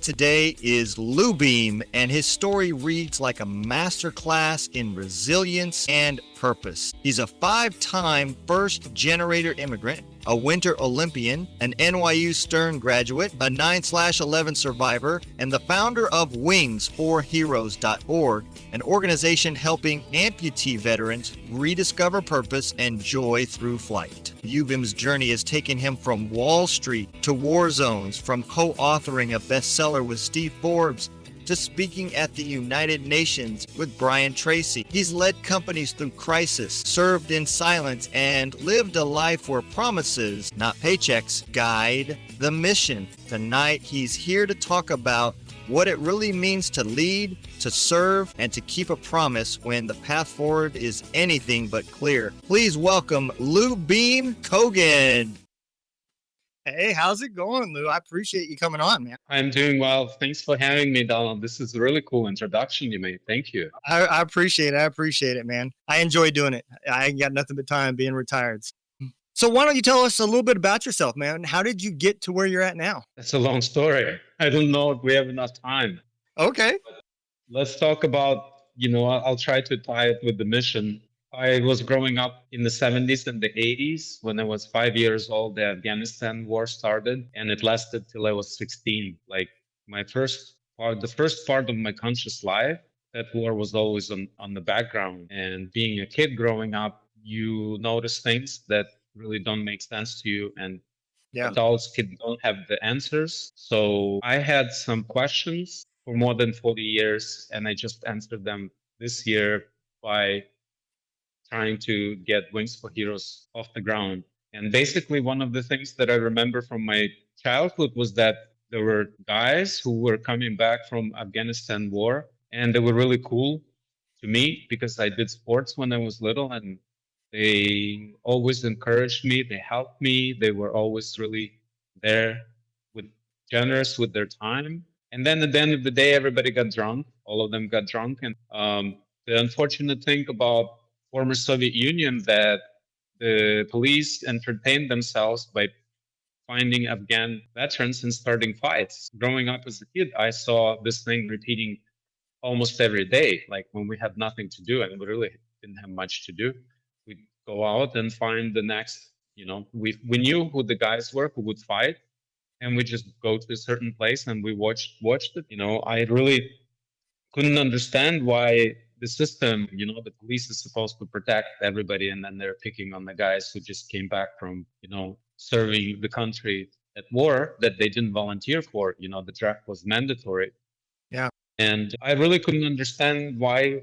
today is Lyubim, and his story reads like a masterclass in resilience and purpose. He's a 5-time first-generator immigrant, a Winter Olympian, an NYU Stern graduate, a 9/11 survivor, and the founder of Wings4Heroes.org, an organization helping amputee veterans rediscover purpose and joy through flight. Lyubim's journey has taken him from Wall Street to Warzones, from co-authoring a bestseller with Steve Forbes to speaking at the United Nations with Brian Tracy. He's led companies through crisis, served in silence, and lived a life where promises, not paychecks, guide the mission. Tonight, he's here to talk about what it really means to lead, to serve, and to keep a promise when the path forward is anything but clear. Please welcome Lyubim Kogan. Hey, how's it going, Lou? I appreciate you coming on, man. I'm doing well. Thanks for having me, Donald. This is a really cool introduction you made. Thank you. I appreciate it. I appreciate it, man. I enjoy doing it. I ain't got nothing but time being retired. So why don't you tell us a little bit about yourself, man? How did you get to where you're at now? That's a long story. I don't know if we have enough time. Okay. Let's talk about, I'll try to tie it with the mission. I was growing up in the 70s and the 80s. When I was 5 years old, the Afghanistan war started, and it lasted till I was 16. Like the first part of my conscious life, that war was always on the background. And being a kid growing up, you notice things that really don't make sense to you, and adults don't have the answers. So I had some questions for more than 40 years, and I just answered them this year by trying to get Wings for Heroes off the ground. And basically, one of the things that I remember from my childhood was that there were guys who were coming back from Afghanistan war, and they were really cool to me because I did sports when I was little, and they always encouraged me. They helped me. They were always really there, generous with their time. And then at the end of the day, everybody got drunk. All of them got drunk. And the unfortunate thing about former Soviet Union, that the police entertained themselves by finding Afghan veterans and starting fights. Growing up as a kid, I saw this thing repeating almost every day. Like when we had nothing to do and we really didn't have much to do, we'd go out and find the next, we knew who the guys were who would fight, and we just go to a certain place and we watched it. I really couldn't understand why the system, the police is supposed to protect everybody, and then they're picking on the guys who just came back from, serving the country at war that they didn't volunteer for. The draft was mandatory. Yeah. And I really couldn't understand why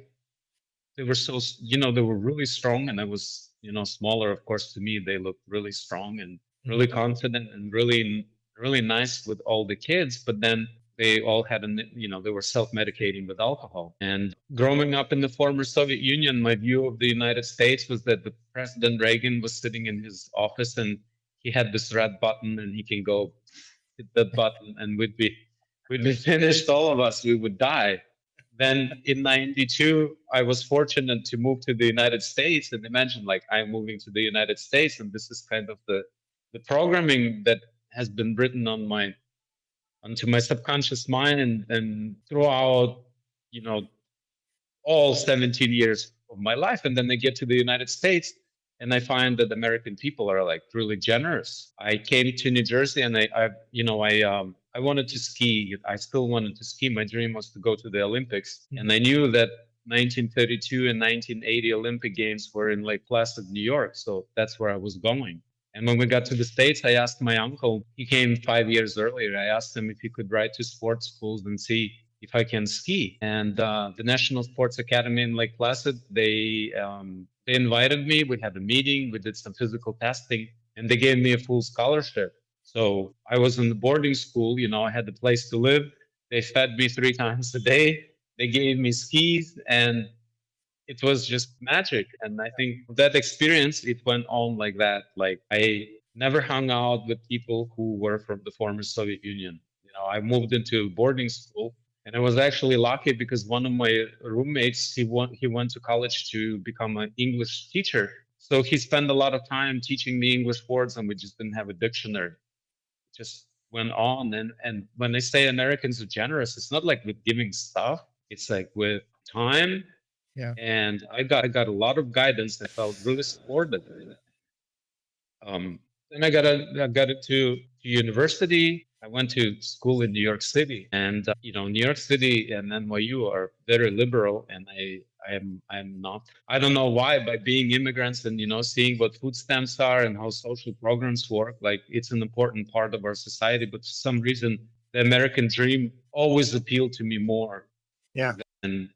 they were so, they were really strong. And I was, smaller, of course. To me, they looked really strong and really confident and really, really nice with all the kids. But then they all had, they were self-medicating with alcohol. And growing up in the former Soviet Union, my view of the United States was that the President Reagan was sitting in his office and he had this red button and he can go hit that button and we'd be finished, all of us, we would die. Then in 92, I was fortunate to move to the United States, and imagine like I'm moving to the United States, and this is kind of the programming that has been written onto my subconscious mind and throughout, all 17 years of my life. And then I get to the United States and I find that American people are like really generous. I came to New Jersey and I wanted to ski. I still wanted to ski. My dream was to go to the Olympics. And I knew that 1932 and 1980 Olympic Games were in Lake Placid, New York. So that's where I was going. And when we got to the States, I asked my uncle, he came 5 years earlier. I asked him if he could write to sports schools and see if I can ski. And the National Sports Academy in Lake Placid, they invited me. We had a meeting. We did some physical testing, and they gave me a full scholarship. So I was in the boarding school. I had a place to live. They fed me 3 times a day. They gave me skis, and it was just magic. And I think that experience, it went on like that. Like I never hung out with people who were from the former Soviet Union. I moved into boarding school, and I was actually lucky because one of my roommates, he went to college to become an English teacher. So he spent a lot of time teaching me English words, and we just didn't have a dictionary. Just went on. And when they say Americans are generous, it's not like with giving stuff, it's like with time. Yeah. And I got a lot of guidance. I felt really supported. Then I got into university. I went to school in New York City, and New York City and NYU are very liberal, and I'm not. I don't know why. By being immigrants and seeing what food stamps are and how social programs work, like it's an important part of our society. But for some reason, the American dream always appealed to me more. Yeah. And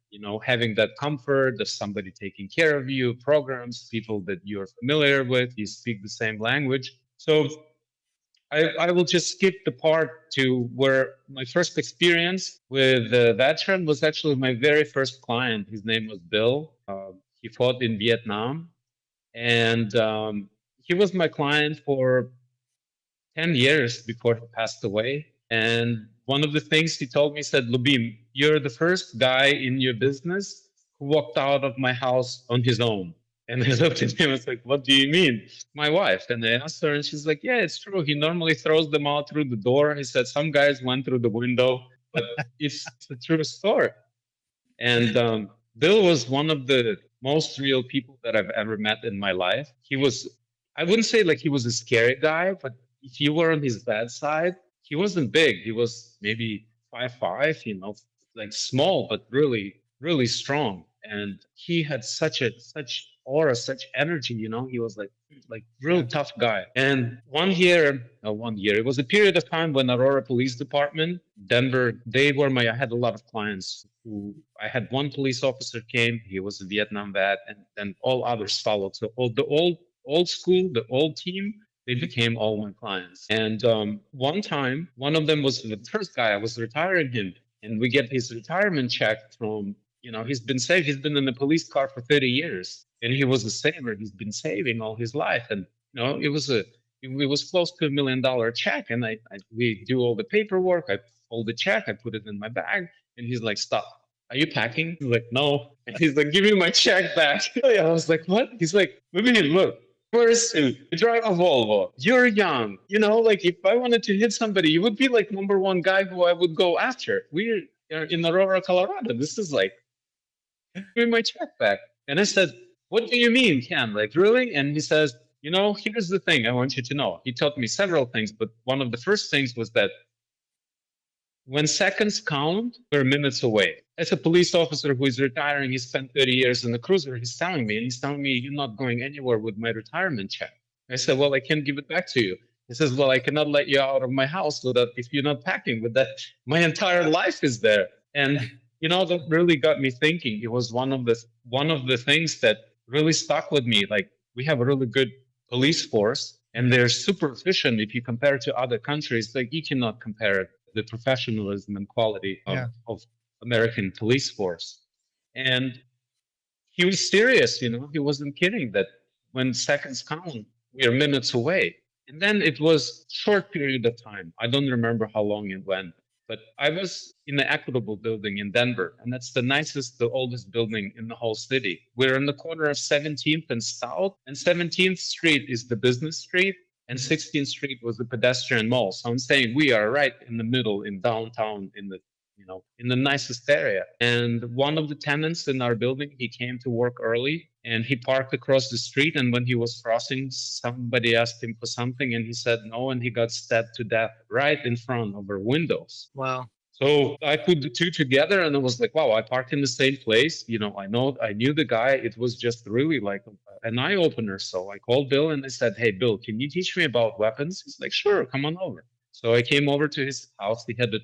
having that comfort of somebody taking care of you, programs, people that you're familiar with, you speak the same language. So I will just skip the part to where my first experience with the veteran was actually my very first client. His name was Bill. He fought in Vietnam, and he was my client for 10 years before he passed away. And one of the things he told me, said, Lyubim, you're the first guy in your business who walked out of my house on his own. And I looked at him and was like, what do you mean? My wife. And I asked her, and she's like, yeah, it's true. He normally throws them out through the door. He said some guys went through the window, but it's a true story. And Bill was one of the most real people that I've ever met in my life. He was, I wouldn't say like he was a scary guy, but if you were on his bad side, he wasn't big. He was maybe 5'5", like small, but really, really strong. And he had such aura, such energy, he was like real tough guy. And one year, it was a period of time when Aurora Police Department, Denver, I had a lot of clients who, I had one police officer came, he was a Vietnam vet, and then all others followed. So all the old school, the old team, they became all my clients. And one time, one of them was the first guy, I was retiring him, and we get his retirement check from, he's been in the police car for 30 years, and he was a saver. He's been saving all his life. And, it was close to $1 million check. And we do all the paperwork. I fold the check, I put it in my bag, and he's like, stop. Are you packing? I'm like, no. And he's like, give me my check back. I was like, what? He's like, look. Person, you drive a Volvo, you're young, like if I wanted to hit somebody, you would be like number one guy who I would go after. We're in Aurora, Colorado. This is like, give me my check back. And I said, what do you mean, Ken? Like, really? And he says, here's the thing I want you to know. He taught me several things, but one of the first things was that when seconds count, we're minutes away. As a police officer who is retiring, he spent 30 years in the cruiser. He's telling me, you're not going anywhere with my retirement check. I said, well, I can't give it back to you. He says, well, I cannot let you out of my house so that if you're not packing with that, my entire life is there. And, that really got me thinking. It was one of the things that really stuck with me. Like, we have a really good police force, and they're super efficient if you compare it to other countries. Like, you cannot compare it, the professionalism and quality of American police force. And he was serious, he wasn't kidding that when seconds count, we are minutes away. And then it was short period of time. I don't remember how long it went, but I was in the Equitable building in Denver, and that's the oldest building in the whole city. We're on the corner of 17th and South, and 17th Street is the business street, and 16th Street was the pedestrian mall. So I'm saying we are right in the middle in downtown, in the nicest area. And one of the tenants in our building, he came to work early, and he parked across the street. And when he was crossing, somebody asked him for something, and he said no, and he got stabbed to death right in front of our windows. Wow. So I put the two together, and I was like, wow, I parked in the same place. I knew the guy. It was just really like an eye opener. So I called Bill and I said, hey, Bill, can you teach me about weapons? He's like, sure, come on over. So I came over to his house. He had a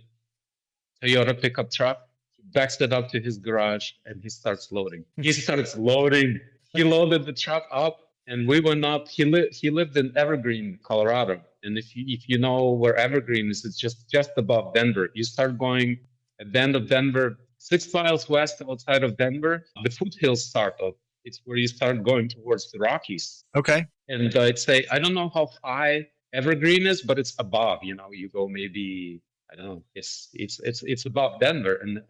Toyota pickup truck. He backs it up to his garage, and he starts loading. He loaded the truck up, and we went up. He lived in Evergreen, Colorado. And if you know where Evergreen is, it's just above Denver. You start going at the end of Denver, 6 miles west outside of Denver, the foothills start up. It's where you start going towards the Rockies. Okay. And I'd say, I don't know how high Evergreen is, but it's above. You go maybe, I don't know. It's above Denver, and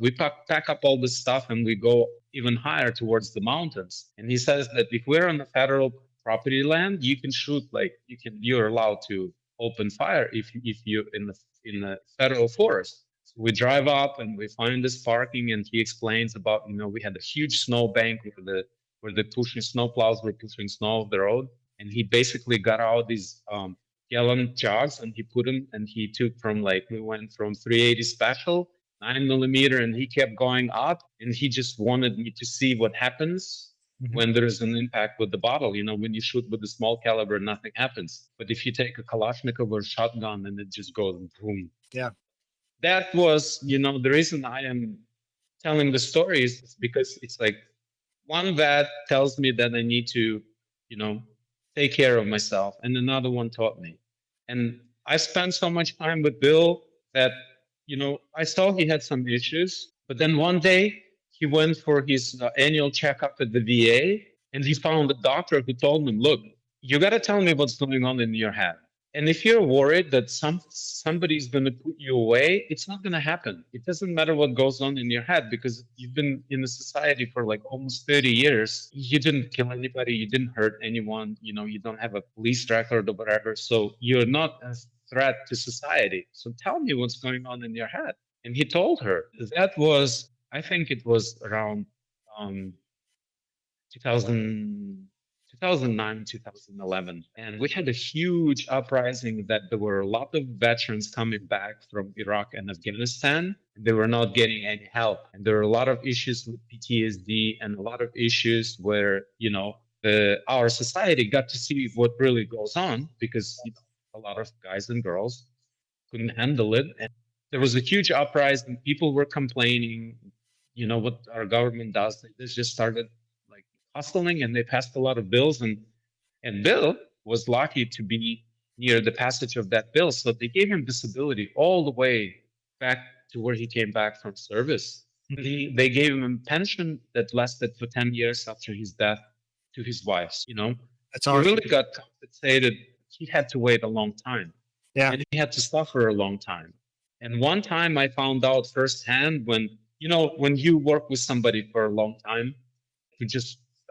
we pack up all this stuff, and we go even higher towards the mountains. And he says that if we're on the federal property land, you can shoot, you're allowed to open fire if you in the federal forest. So we drive up and we find this parking, and he explains about, we had a huge snow bank where the pushing snow plows were pushing snow off the road, and he basically got out these gallon jugs and he put them, and he took from we went from 380 special 9 millimeter, and he kept going up, and he just wanted me to see what happens when there is an impact with the bottle. When you shoot with a small caliber, nothing happens. But if you take a Kalashnikov or shotgun, and it just goes boom. Yeah. That was, the reason I am telling the story is because it's like one vet tells me that I need to, take care of myself, and another one taught me. And I spent so much time with Bill that, I saw he had some issues, but then one day he went for his annual checkup at the VA, and he found a doctor who told him, look, you got to tell me what's going on in your head. And if you're worried that somebody's going to put you away, it's not going to happen. It doesn't matter what goes on in your head, because you've been in the society for almost 30 years. You didn't kill anybody. You didn't hurt anyone. You don't have a police record or whatever. So you're not a threat to society. So tell me what's going on in your head. And he told her. That was, I think it was around 2000. 2009, 2011. And we had a huge uprising that there were a lot of veterans coming back from Iraq and Afghanistan. And they were not getting any help. And there were a lot of issues with PTSD and a lot of issues where, our society got to see what really goes on, because a lot of guys and girls couldn't handle it. And there was a huge uprising. People were complaining, what our government does. They just started hustling, and they passed a lot of bills, and Bill was lucky to be near the passage of that bill. So they gave him disability all the way back to where he came back from service. They gave him a pension that lasted for 10 years after his death to his wife. That's he awesome. really got compensated. He had to wait a long time. Yeah. And he had to suffer a long time. And one time I found out firsthand when you work with somebody for a long time,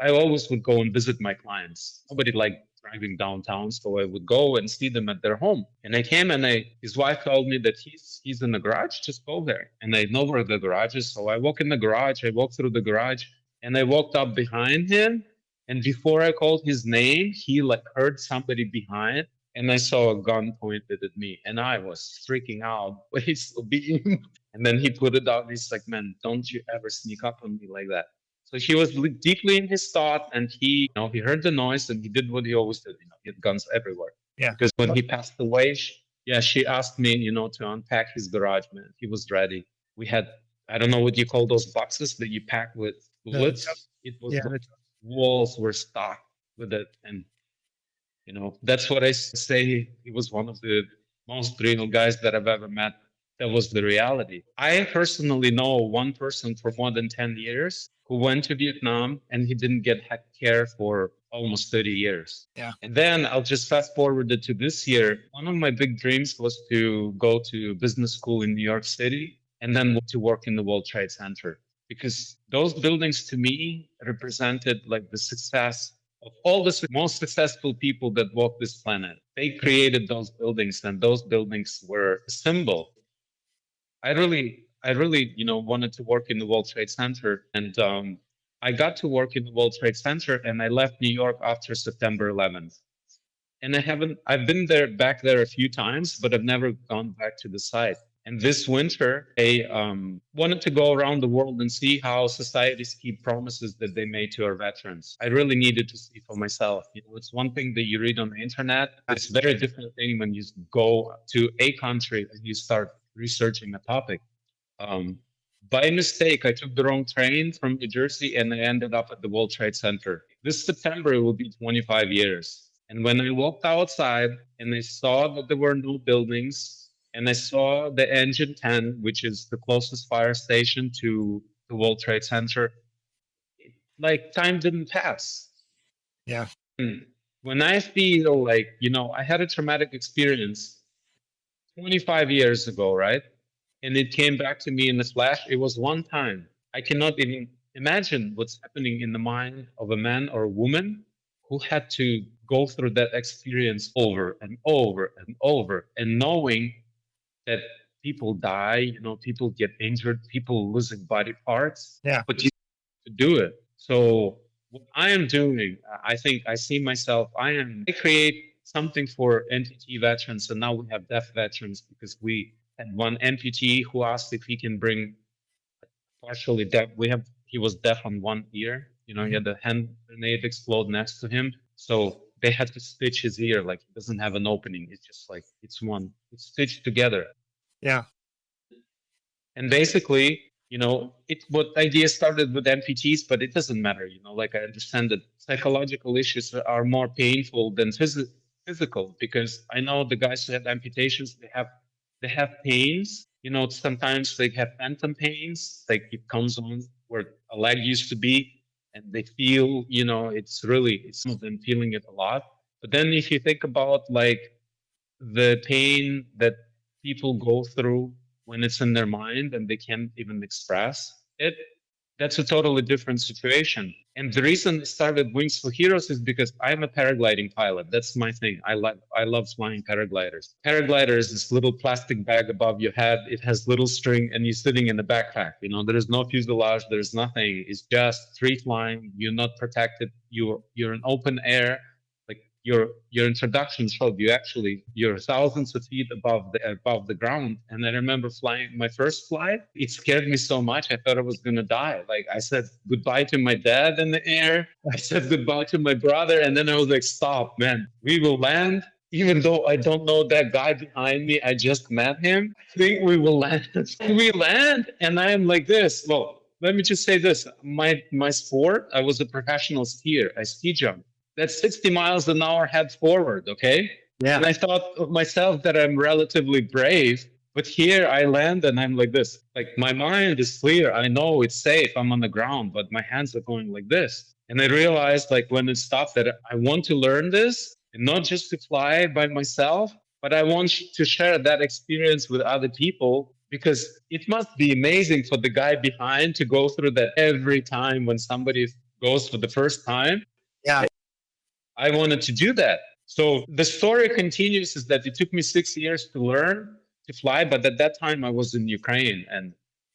I always would go and visit my clients. Nobody liked driving downtown, so I would go and see them at their home. And I came, and his wife told me that he's in the garage, just go there. And I know where the garage is, so I walk in the garage, I walk through the garage, and I walked up behind him. And before I called his name, he heard somebody behind, and I saw a gun pointed at me, and I was freaking out. He's so being. And then he put it down. He's like, man, don't you ever sneak up on me like that. So he was deeply in his thought, and he heard the noise, and he did what he always did. He had guns everywhere. Yeah. Because when he passed away, she asked me, to unpack his garage, man. He was ready. We had, I don't know what you call those boxes that you pack with bullets. It was the walls were stocked with it, and that's what I say. He was one of the most real guys that I've ever met. That was the reality. I personally know one person for more than 10 years who went to Vietnam, and he didn't get care for almost 30 years. Yeah. And then I'll just fast forward it to this year. One of my big dreams was to go to business school in New York City, and then to work in the World Trade Center, because those buildings to me represented the success of all the most successful people that walk this planet. They created those buildings, and those buildings were a symbol. I really, wanted to work in the World Trade Center, and I got to work in the World Trade Center, and I left New York after September 11th. And I've been back there a few times, but I've never gone back to the site. And this winter, I wanted to go around the world and see how societies keep promises that they made to our veterans. I really needed to see for myself. It's one thing that you read on the internet. It's a very different thing when you go to a country and you start researching a topic. By mistake, I took the wrong train from New Jersey, and I ended up at the World Trade Center. This September, it will be 25 years. And when I walked outside and I saw that there were no buildings, and I saw the Engine 10, which is the closest fire station to the World Trade Center, time didn't pass. Yeah. And when I feel I had a traumatic experience 25 years ago, right? And it came back to me in a flash. It was one time. I cannot even imagine what's happening in the mind of a man or a woman who had to go through that experience over and over and over, and knowing that people die, people get injured, people losing body parts, Yeah. but you have to do it. So what I am doing, I think I see myself, I create something for amputee veterans, and now we have deaf veterans because we had one amputee who asked if he can bring partially deaf. He was deaf on one ear. He had a hand grenade explode next to him, so they had to stitch his ear. Like, he doesn't have an opening. It's just like it's stitched together. Yeah. And basically, what idea started with amputees, but it doesn't matter. Like, I understand that psychological issues are more painful than physical, because I know the guys who had amputations, they have pains. Sometimes they have phantom pains, like it comes on where a leg used to be, and they feel, it's some of them feeling it a lot. But then if you think about like the pain that people go through when it's in their mind and they can't even express it, that's a totally different situation. And the reason I started Wings for Heroes is because I'm a paragliding pilot. That's my thing. I love flying paragliders. Paraglider is this little plastic bag above your head. It has little string, and you're sitting in a backpack. There is no fuselage. There's nothing. It's just free flying. You're not protected. You're in open air. Like, your introduction showed you're thousands of feet above the ground. And I remember flying my first flight. It scared me so much. I thought I was gonna die. Like, I said goodbye to my dad in the air. I said goodbye to my brother, and then I was like, "Stop, man. We will land." Even though I don't know that guy behind me, I just met him. I think we will land. We land, and I am like this. Well, let me just say this: my sport, I was a professional skier. I ski jump. That's 60 miles an hour head forward, okay? Yeah. And I thought of myself that I'm relatively brave, but here I land and I'm like this. Like, my mind is clear. I know it's safe. I'm on the ground, but my hands are going like this. And I realized, like, when it stopped, that I want to learn this, and not just to fly by myself, but I want to share that experience with other people, because it must be amazing for the guy behind to go through that every time when somebody goes for the first time. Yeah. I wanted to do that. So the story continues is that it took me 6 years to learn to fly, but at that time I was in Ukraine, and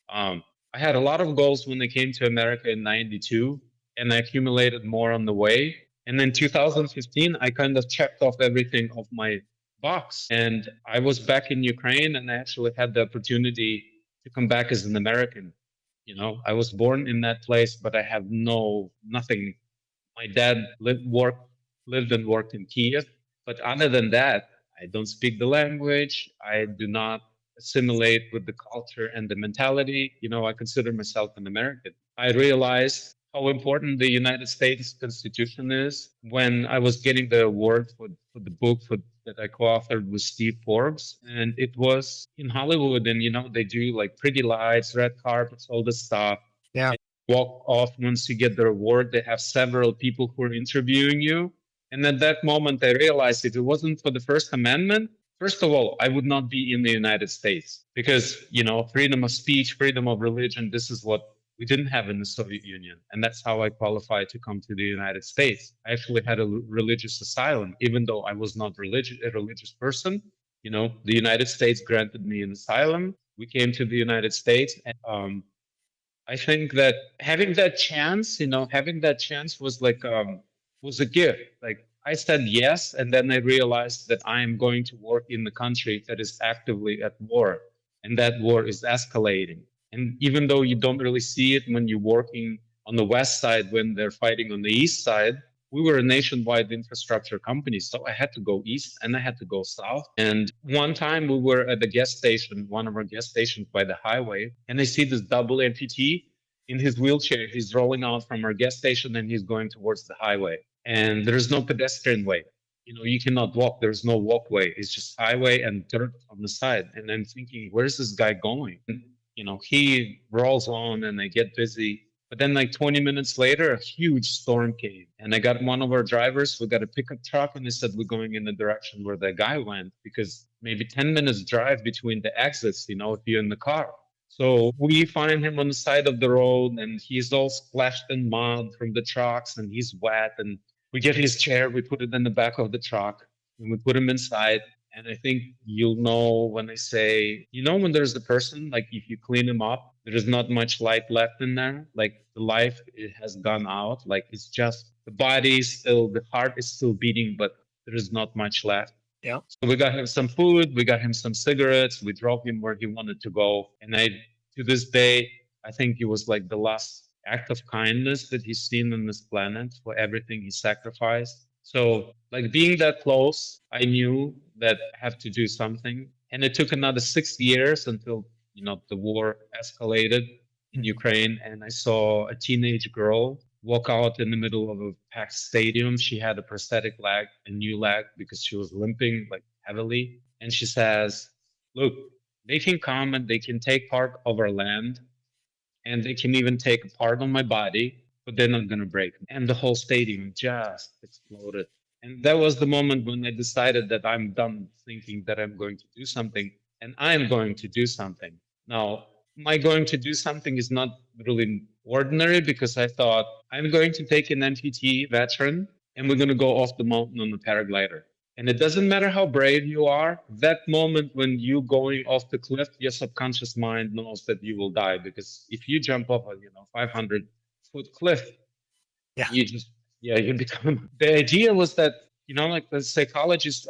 I had a lot of goals when I came to America in '92, and I accumulated more on the way. And in 2015, I kind of checked off everything off my box, and I was back in Ukraine, and I actually had the opportunity to come back as an American. I was born in that place, but I have nothing. My dad lived and worked in Kiev. But other than that, I don't speak the language. I do not assimilate with the culture and the mentality. I consider myself an American. I realized how important the United States Constitution is when I was getting the award for the book that I co-authored with Steve Forbes. And it was in Hollywood, and, they do like pretty lights, red carpets, all this stuff. Yeah. Walk off once you get the award. They have several people who are interviewing you. And at that moment, I realized if it wasn't for the First Amendment, first of all, I would not be in the United States, because, freedom of speech, freedom of religion, this is what we didn't have in the Soviet Union. And that's how I qualified to come to the United States. I actually had a religious asylum, even though I was not a religious person. The United States granted me an asylum. We came to the United States, and I think that having that chance was like, was a gift. Like, I said yes, and then I realized that I am going to work in the country that is actively at war, and that war is escalating. And even though you don't really see it when you're working on the west side, when they're fighting on the east side, we were a nationwide infrastructure company, so I had to go east and I had to go south. And one time we were at the gas station, one of our gas stations by the highway, and I see this double amputee in his wheelchair. He's rolling out from our gas station and he's going towards the highway. And there's no pedestrian way. You cannot walk. There's no walkway. It's just highway and dirt on the side. And I'm thinking, where's this guy going? And, he rolls on, and I get busy. But then, like 20 minutes later, a huge storm came. And I got one of our drivers. We got a pickup truck, and they said we're going in the direction where the guy went, because maybe 10 minutes drive between the exits, if you're in the car. So we find him on the side of the road, and he's all splashed in mud from the trucks, and he's wet. And We get his chair, we put it in the back of the truck, and we put him inside. And I think you'll know when I say, when there's a person, like if you clean him up, there is not much light left in there. Like the life, it has gone out. Like it's just the body is still, the heart is still beating, but there is not much left. Yeah. So we got him some food, we got him some cigarettes, we drove him where he wanted to go. And to this day, I think it was like the last act of kindness that he's seen on this planet for everything he sacrificed. So, like being that close, I knew that I have to do something. And it took another 6 years until, the war escalated in Ukraine. And I saw a teenage girl walk out in the middle of a packed stadium. She had a prosthetic leg, a new leg, because she was limping like heavily. And she says, "Look, they can come and they can take part of our land, and they can even take a part of my body, but they're not going to break me." And the whole stadium just exploded. And that was the moment when I decided that I'm done thinking that I'm going to do something, and I'm going to do something. Now, my going to do something is not really ordinary, because I thought I'm going to take an amputee veteran and we're going to go off the mountain on a paraglider. And it doesn't matter how brave you are, that moment when you going off the cliff, your subconscious mind knows that you will die. Because if you jump off a 500-foot cliff, Yeah. you become. The idea was that, like the psychologist,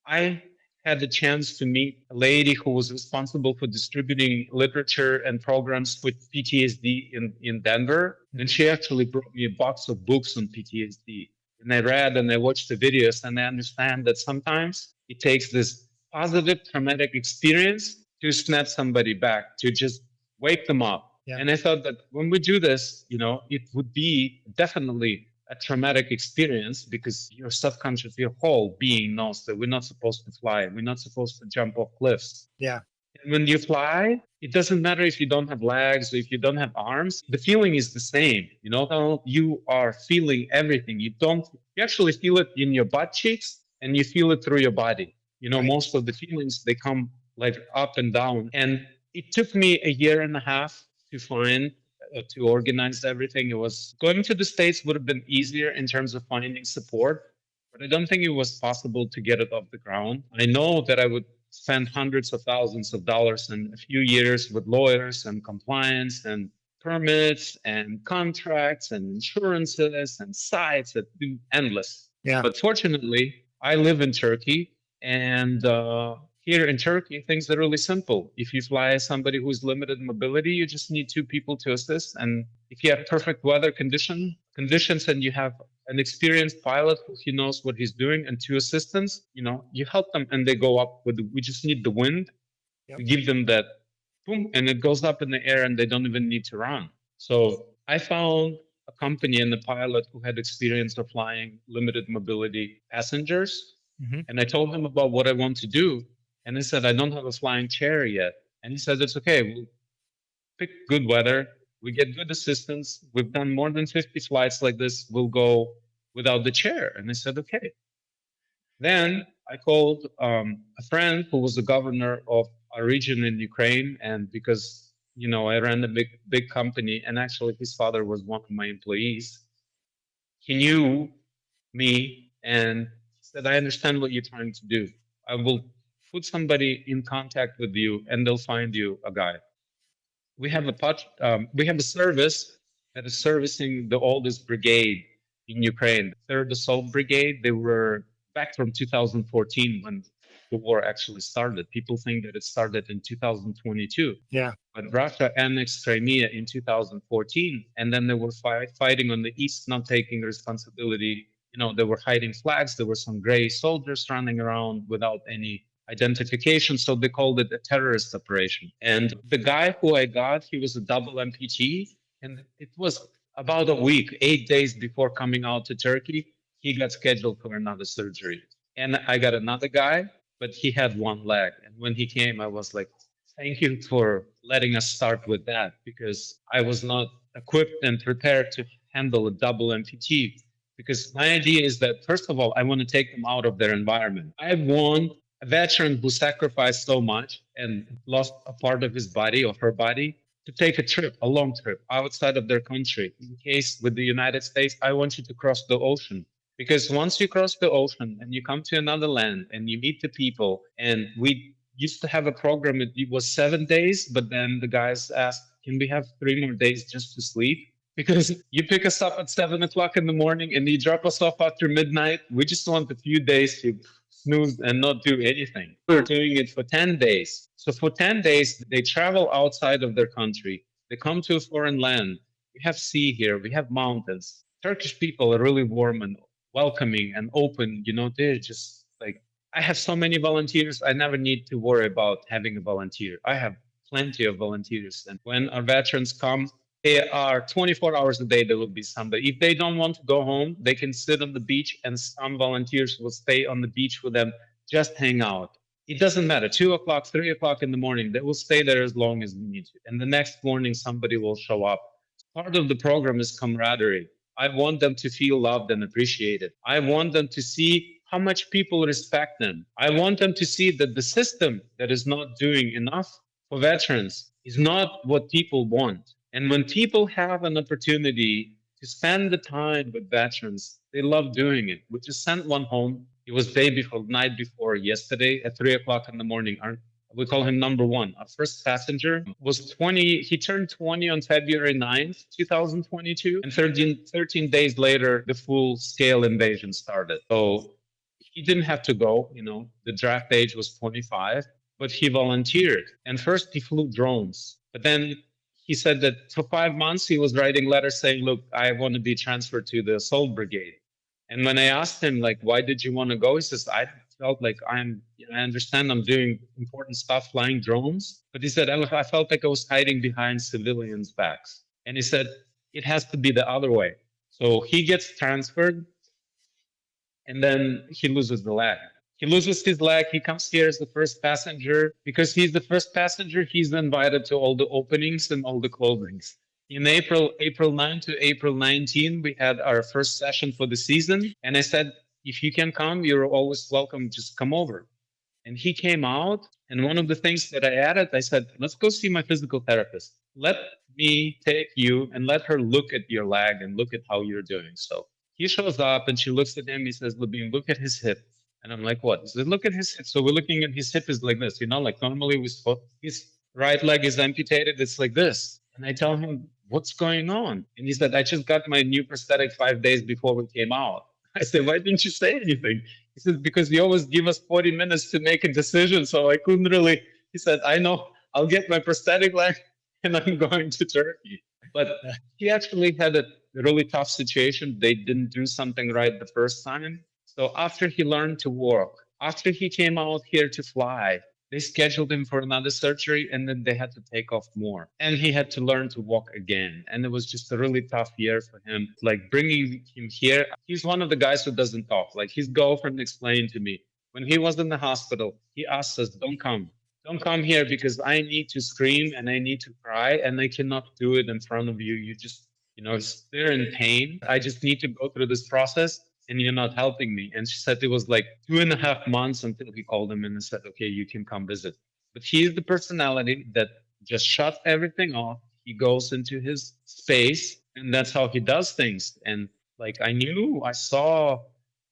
I had the chance to meet a lady who was responsible for distributing literature and programs with PTSD in Denver. And she actually brought me a box of books on PTSD. And I read and I watched the videos, and I understand that sometimes it takes this positive traumatic experience to snap somebody back, to just wake them up. Yeah. And I thought that when we do this, it would be definitely a traumatic experience, because your subconscious, your whole being knows that we're not supposed to fly. We're not supposed to jump off cliffs. Yeah. And when you fly, it doesn't matter if you don't have legs or if you don't have arms. The feeling is the same. You are feeling everything. You actually feel it in your butt cheeks, and you feel it through your body. Right. Most of the feelings, they come like up and down. And it took me a year and a half to organize everything. It was going to the States would have been easier in terms of finding support, but I don't think it was possible to get it off the ground. I know that I would spend hundreds of thousands of dollars in a few years with lawyers and compliance and permits and contracts and insurances and sites that do endless. Yeah. But fortunately, I live in Turkey, and here in Turkey, things are really simple. If you fly somebody who's limited mobility, you just need two people to assist. And if you have perfect weather conditions and you have an experienced pilot who knows what he's doing and two assistants, you help them and they go up we just need the wind. Yep. We give them that boom, and it goes up in the air and they don't even need to run. So I found a company and a pilot who had experience of flying limited mobility passengers. Mm-hmm. And I told him about what I want to do. And he said, "I don't have a flying chair yet." And he said, "It's okay. We'll pick good weather. We get good assistance. We've done more than 50 flights like this. We'll go without the chair." And I said, "Okay." Then I called a friend who was the governor of a region in Ukraine. And because, I ran a big company, and actually his father was one of my employees, he knew me and said, "I understand what you're trying to do. I will put somebody in contact with you and they'll find you a guy." We have a service that is servicing the oldest brigade in Ukraine, the 3rd Assault Brigade. They were back from 2014 when the war actually started. People think that it started in 2022. Yeah. But Russia annexed Crimea in 2014, and then they were fighting on the east, not taking responsibility. They were hiding flags. There were some gray soldiers running around without any identification, so they called it a terrorist operation. And the guy who I got, he was a double amputee, and it was about a week, 8 days before coming out to Turkey, he got scheduled for another surgery. And I got another guy, but he had one leg. And when he came, I was like, "Thank you for letting us start with that," because I was not equipped and prepared to handle a double amputee. Because my idea is that, first of all, I want to take them out of their environment. I want a veteran who sacrificed so much and lost a part of his body or her body to take a trip, a long trip outside of their country. In case with the United States, I want you to cross the ocean. Because once you cross the ocean and you come to another land and you meet the people, and we used to have a program, it was 7 days, but then the guys asked, can we have 3 more days just to sleep? Because you pick us up at 7 o'clock in the morning and you drop us off after midnight. We just want a few days to snooze and not do anything. We're doing it for 10 days. So for 10 days, they travel outside of their country. They come to a foreign land. We have sea here. We have mountains. Turkish people are really warm and welcoming and open. You know, they're just like, I have so many volunteers. I never need to worry about having a volunteer. I have plenty of volunteers. And when our veterans come, they are 24 hours a day. There will be somebody. If they don't want to go home, they can sit on the beach, and some volunteers will stay on the beach with them, just hang out. It doesn't matter. 2 o'clock, 3 o'clock in the morning, they will stay there as long as they need to. And the next morning, somebody will show up. Part of the program is camaraderie. I want them to feel loved and appreciated. I want them to see how much people respect them. I want them to see that the system that is not doing enough for veterans is not what people want. And when people have an opportunity to spend the time with veterans, they love doing it. We just sent one home. It was night before yesterday at 3 o'clock in the morning. We call him number one. Our first passenger was 20. He turned 20 on February 9th, 2022. And 13 days later, the full-scale invasion started. So he didn't have to go. You know, the draft age was 25, but he volunteered. And first he flew drones. But then he said that for 5 months, he was writing letters saying, look, I want to be transferred to the assault brigade. And when I asked him, like, why did you want to go? He says, I felt like I understand I'm doing important stuff, flying drones. But he said, I felt like I was hiding behind civilians' backs. And he said, it has to be the other way. So he gets transferred, and then he loses the leg. He loses his leg. He comes here as the first passenger. Because he's the first passenger, he's invited to all the openings and all the closings. In April 9 to April 19, we had our first session for the season. And I said, if you can come, you're always welcome. Just come over. And he came out. And one of the things that I added, I said, let's go see my physical therapist. Let me take you and let her look at your leg and look at how you're doing. So he shows up and she looks at him. He says, Lyubim, look at his hip. And I'm like, what? He said, look at his hip. So we're looking at his hip is like this, you know, like normally his right leg is amputated. It's like this. And I tell him, what's going on? And he said, I just got my new prosthetic 5 days before we came out. I said, why didn't you say anything? He said, because you always give us 40 minutes to make a decision. So I couldn't really, he said, I know, I'll get my prosthetic leg and I'm going to Turkey. But he actually had a really tough situation. They didn't do something right the first time. So after he learned to walk, after he came out here to fly, they scheduled him for another surgery, and then they had to take off more. And he had to learn to walk again. And it was just a really tough year for him. Like bringing him here, he's one of the guys who doesn't talk. Like his girlfriend explained to me, when he was in the hospital, he asked us, don't come. Don't come here because I need to scream and I need to cry and I cannot do it in front of you. You just, they're in pain. I just need to go through this process. And you're not helping me. And she said it was like 2.5 months until he called him in and said, okay, you can come visit. But he's the personality that just shuts everything off. He goes into his space and that's how he does things. And like I saw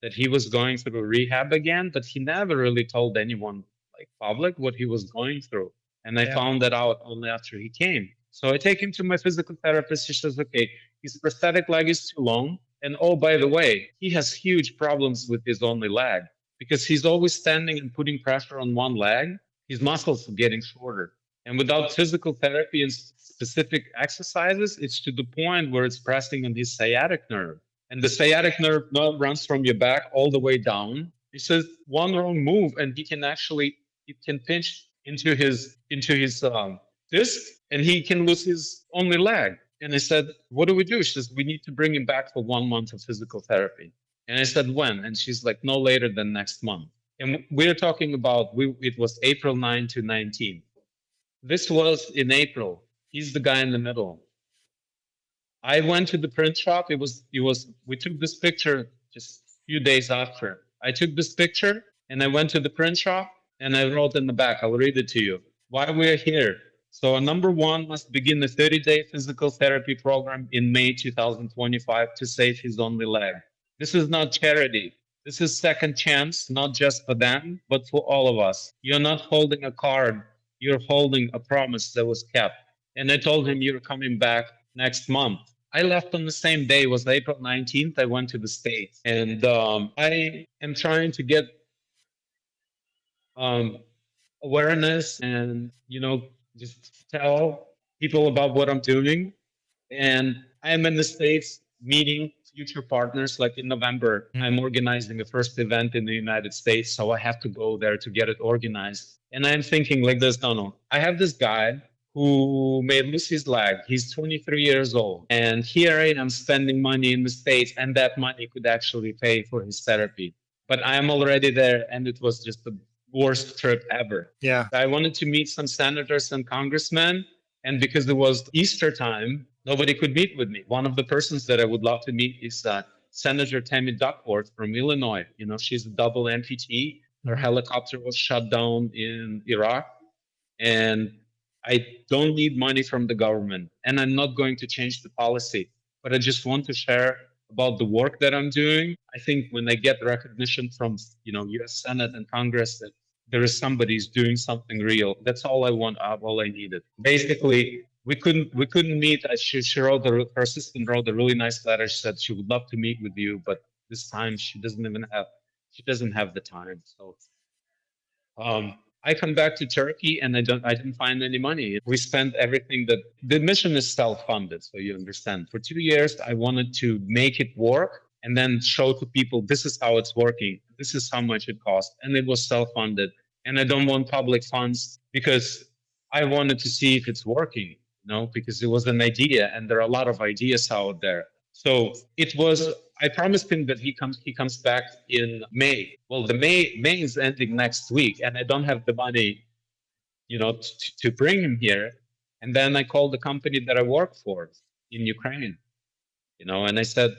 that he was going through rehab again, but he never really told anyone like public what he was going through. And I found that out only after he came. So I take him to my physical therapist. She says, okay, his prosthetic leg is too long. And oh, by the way, he has huge problems with his only leg because he's always standing and putting pressure on one leg. His muscles are getting shorter. And without physical therapy and specific exercises, it's to the point where it's pressing on his sciatic nerve. And the sciatic nerve runs from your back all the way down. He says one wrong move and it can pinch into his disc and he can lose his only leg. And I said, what do we do? She says, we need to bring him back for 1 month of physical therapy. And I said, when? And she's like, no later than next month. And we're talking about, it was April 9 to 19. This was in April. He's the guy in the middle. I went to the print shop. We took this picture just a few days after. I took this picture and I went to the print shop and I wrote in the back, I'll read it to you. Why we're here. So number one must begin a 30-day physical therapy program in May 2025 to save his only leg. This is not charity. This is second chance, not just for them, but for all of us. You're not holding a card. You're holding a promise that was kept. And I told him, you're coming back next month. I left on the same day. It was April 19th. I went to the States. And I am trying to get awareness and, just tell people about what I'm doing. And I'm in the States meeting future partners. Like in November, I'm organizing the first event in the United States. So I have to go there to get it organized. And I'm thinking like this, no, I have this guy who may lose his leg. He's 23 years old. And here I am spending money in the States, and that money could actually pay for his therapy. But I am already there, and it was just the worst trip ever. Yeah. I wanted to meet some senators and congressmen. And because it was Easter time, nobody could meet with me. One of the persons that I would love to meet is Senator Tammy Duckworth from Illinois. She's a double amputee. Her helicopter was shut down in Iraq. And I don't need money from the government. And I'm not going to change the policy. But I just want to share about the work that I'm doing. I think when I get recognition from, U.S. Senate and Congress that there is somebody who's doing something real, that's all I want, all I needed. Basically, we couldn't meet. She wrote her assistant wrote a really nice letter. She said she would love to meet with you, but this time she doesn't have the time. So I come back to Turkey and I didn't find any money. We spent everything that the mission is self-funded. So you understand, for 2 years, I wanted to make it work and then show to people, this is how it's working. This is how much it costs. And it was self-funded. And I don't want public funds because I wanted to see if it's working, because it was an idea and there are a lot of ideas out there. So I promised him that he comes back in May. Well, the May is ending next week, and I don't have the money, to bring him here. And then I called the company that I work for in Ukraine, and I said,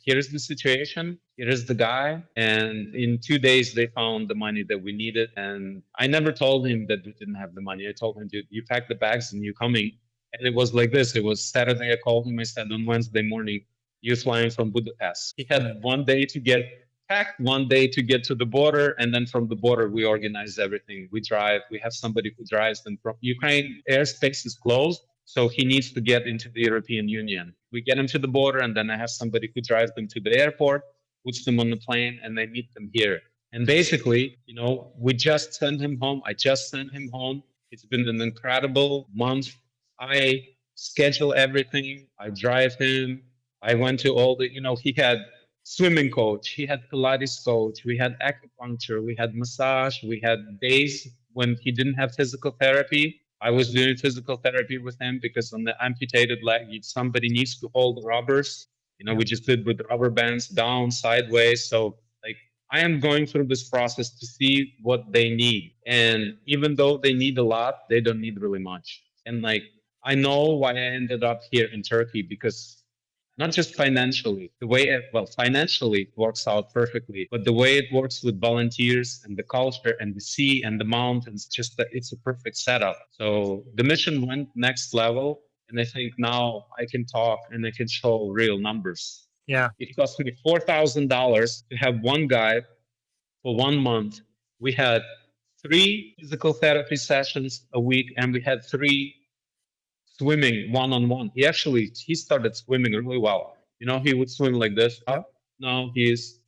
here's the situation. Here is the guy. And in 2 days, they found the money that we needed. And I never told him that we didn't have the money. I told him, dude, you pack the bags and you're coming. And it was like this. It was Saturday. I called him. I said, on Wednesday morning, you're flying from Budapest. He had 1 day to get packed, 1 day to get to the border. And then from the border, we organize everything. We drive. We have somebody who drives them from Ukraine. Airspace is closed. So he needs to get into the European Union. We get him to the border, and then I have somebody who drives them to the airport, puts them on the plane, and they meet them here. And basically, we just sent him home. I just sent him home. It's been an incredible month. I schedule everything. I drive him. I went to all the, he had swimming coach. He had Pilates coach. We had acupuncture. We had massage. We had days when he didn't have physical therapy. I was doing physical therapy with him because on the amputated leg, somebody needs to hold the rubbers. We just did with rubber bands down, sideways. So I am going through this process to see what they need. And even though they need a lot, they don't need really much. And I know why I ended up here in Turkey, because not just financially, financially it works out perfectly, but the way it works with volunteers and the culture and the sea and the mountains, it's a perfect setup. So the mission went next level. And I think now I can talk and I can show real numbers. Yeah. It cost me $4,000 to have one guy for 1 month. We had 3 physical therapy sessions a week, and we had 3 swimming one-on-one. He started swimming really well. He would swim like this. No,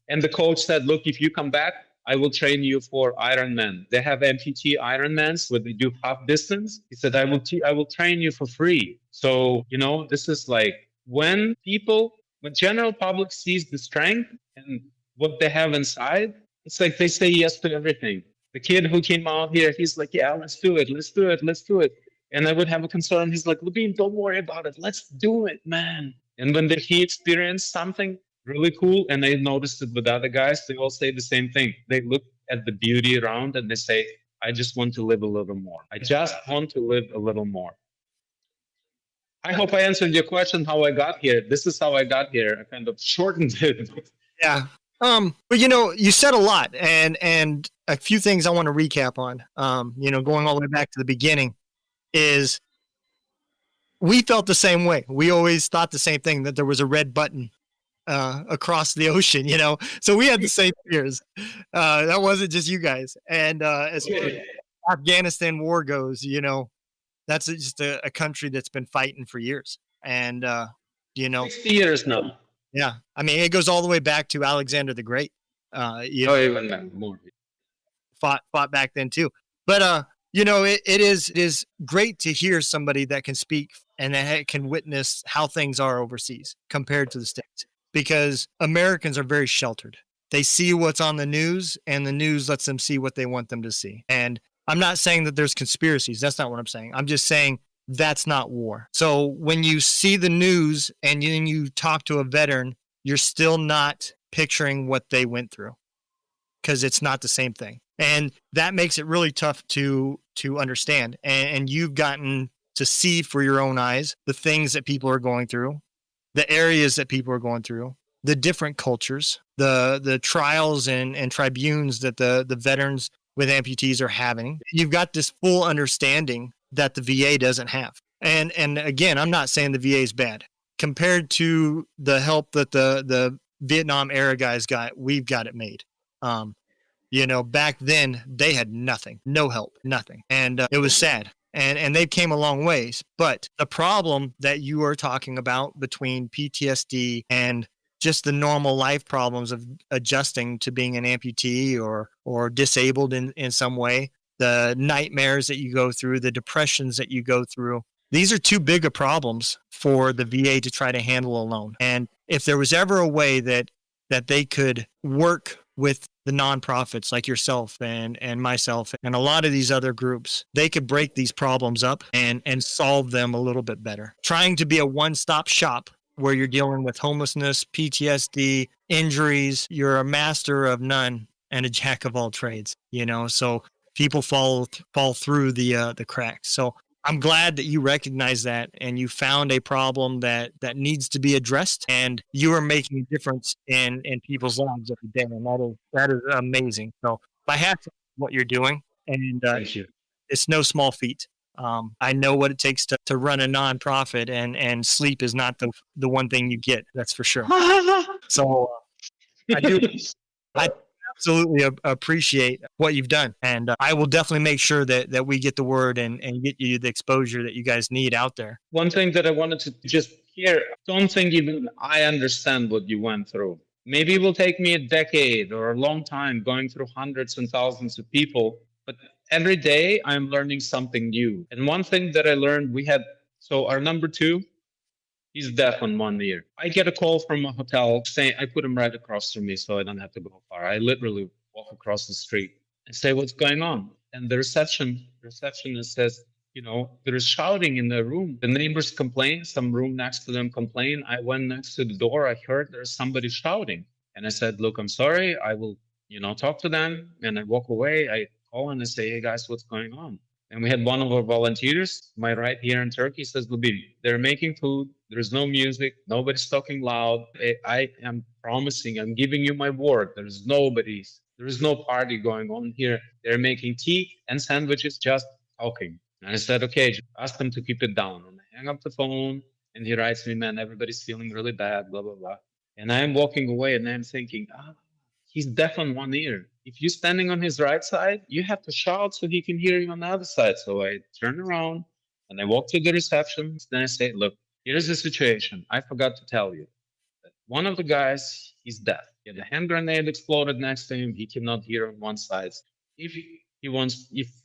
and the coach said, look, if you come back, I will train you for Ironman. They have amputee Ironmans where they do half distance. He said, I will train you for free. So, this is when general public sees the strength and what they have inside, it's like they say yes to everything. The kid who came out here, he's like, yeah, let's do it. Let's do it. Let's do it. And I would have a concern. He's like, Lyubim, don't worry about it. Let's do it, man. And when he experienced something really cool, and I noticed it with other guys, they all say the same thing. They look at the beauty around and they say, I just want to live a little more. I just want to live a little more. I hope I answered your question, how I got here. This is how I got here. I kind of shortened it. Yeah. But you said a lot, and a few things I want to recap on, going all the way back to the beginning. is we felt the same way. We always thought the same thing, that there was a red button across the ocean, So we had the same fears. That wasn't just you guys. And as far as Afghanistan war goes, that's just a country that's been fighting for years. And, 60 years now. Yeah. I mean, it goes all the way back to Alexander the Great. Even more. Fought back then too. But, it is great to hear somebody that can speak and that can witness how things are overseas compared to the States, because Americans are very sheltered. They see what's on the news, and the news lets them see what they want them to see. And I'm not saying that there's conspiracies. That's not what I'm saying. I'm just saying that's not war. So when you see the news and then you talk to a veteran, you're still not picturing what they went through, because it's not the same thing. And that makes it really tough to understand. And you've gotten to see for your own eyes the things that people are going through, the areas that people are going through, the different cultures, the trials and tribunes that the veterans with amputees are having. You've got this full understanding that the VA doesn't have. And again, I'm not saying the VA is bad. Compared to the help that the Vietnam era guys got, we've got it made. Back then they had nothing, no help, nothing. And it was sad. And they came a long ways. But the problem that you are talking about between PTSD and just the normal life problems of adjusting to being an amputee or disabled in some way, the nightmares that you go through, the depressions that you go through, these are too big of problems for the VA to try to handle alone. And if there was ever a way that they could work with the nonprofits like yourself and myself and a lot of these other groups, they could break these problems up and solve them a little bit better. Trying to be a one-stop shop where you're dealing with homelessness, PTSD, injuries, you're a master of none and a jack of all trades, so people fall through the cracks. So I'm glad that you recognize that and you found a problem that needs to be addressed, and you are making a difference in people's lives every day. And that is amazing. So my hat's off to what you're doing, and Thank you. It's no small feat. I know what it takes to run a nonprofit, and sleep is not the one thing you get. That's for sure. So I absolutely appreciate what you've done. And I will definitely make sure that we get the word and get you the exposure that you guys need out there. One thing that I wanted to just hear, don't think even I understand what you went through. Maybe it will take me a decade or a long time going through hundreds and thousands of people, but every day I'm learning something new. And one thing that I learned, so our number 2, he's deaf on one ear. I get a call from a hotel saying, I put him right across from me so I don't have to go far. I literally walk across the street and say, what's going on? And the receptionist says, there is shouting in the room. The neighbors complain, some room next to them complain. I went next to the door. I heard there's somebody shouting. And I said, look, I'm sorry. I will, talk to them. And I walk away. I call and I say, hey guys, what's going on? And we had one of our volunteers, my right here in Turkey, says, Lyubim, they're making food. There's no music. Nobody's talking loud. I am promising, I'm giving you my word. There is no party going on here. They're making tea and sandwiches, just talking. And I said, okay, just ask them to keep it down. And I hang up the phone and he writes me, man, everybody's feeling really bad, blah, blah, blah. And I am walking away and I'm thinking, he's deaf on one ear. If you're standing on his right side, you have to shout so he can hear you on the other side. So I turn around and I walk to the reception. Then I say, look, here's the situation. I forgot to tell you that one of the guys, he's deaf. He had a hand grenade exploded next to him. He cannot hear on one side. If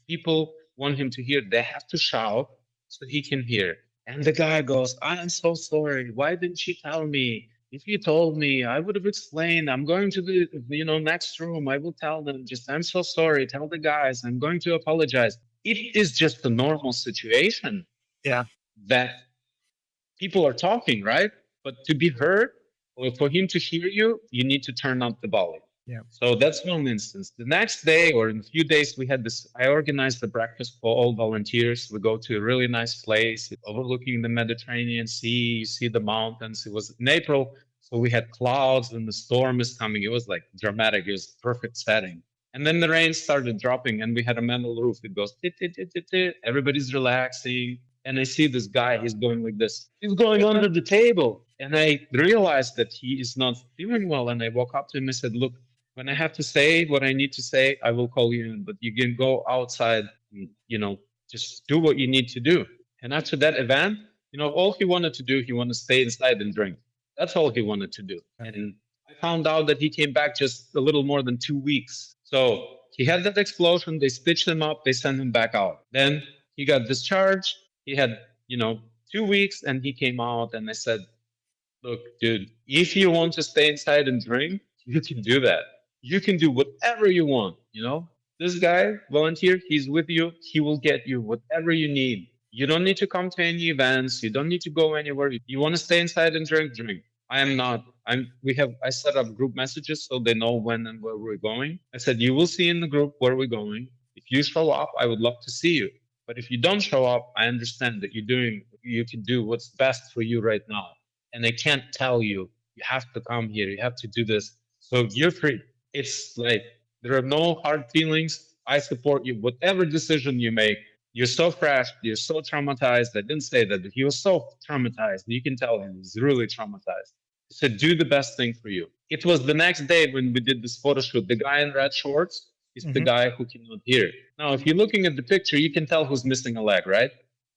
people want him to hear, they have to shout so he can hear. And the guy goes, I'm so sorry. Why didn't you tell me? If you told me, I would have explained. I'm going to the next room. I will tell them. I'm so sorry. Tell the guys. I'm going to apologize. It is just a normal situation. Yeah. That people are talking, right? But to be heard, or for him to hear you, you need to turn up the volume. Yeah. So that's one instance. The next day or in a few days, we had this. I organized a breakfast for all volunteers. We go to a really nice place overlooking the Mediterranean Sea. You see the mountains. It was in April, so we had clouds and the storm is coming. It was like dramatic. It was perfect setting. And then the rain started dropping, and we had a metal roof. It goes, tit, tit, tit, tit, tit. Everybody's relaxing. And I see this guy, he's going like this. He's going under the table. And I realized that he is not feeling well. And I walk up to him and said, look, when I have to say what I need to say, I will call you in, but you can go outside, and, just do what you need to do. And after that event, all he wanted to do, he wanted to stay inside and drink. That's all he wanted to do. And I found out that he came back just a little more than 2 weeks. So he had that explosion. They stitched him up. They sent him back out. Then he got discharged. He had, 2 weeks, and he came out. And I said, look, dude, if you want to stay inside and drink, you can do that. You can do whatever you want. This guy, volunteer, he's with you. He will get you whatever you need. You don't need to come to any events. You don't need to go anywhere. You want to stay inside and drink. I am not. I set up group messages so they know when and where we're going. I said, you will see in the group where we're going. If you show up, I would love to see you. But if you don't show up, I understand that you can do what's best for you right now. And I can't tell you, you have to come here. You have to do this. So you're free. It's like, there are no hard feelings. I support you. Whatever decision you make, you're so fresh. You're so traumatized. I didn't say that, but he was so traumatized. You can tell him he's really traumatized. He said, do the best thing for you. It was the next day when we did this photo shoot. The guy in red shorts is the guy who cannot hear. Now, if you're looking at the picture, you can tell who's missing a leg, right?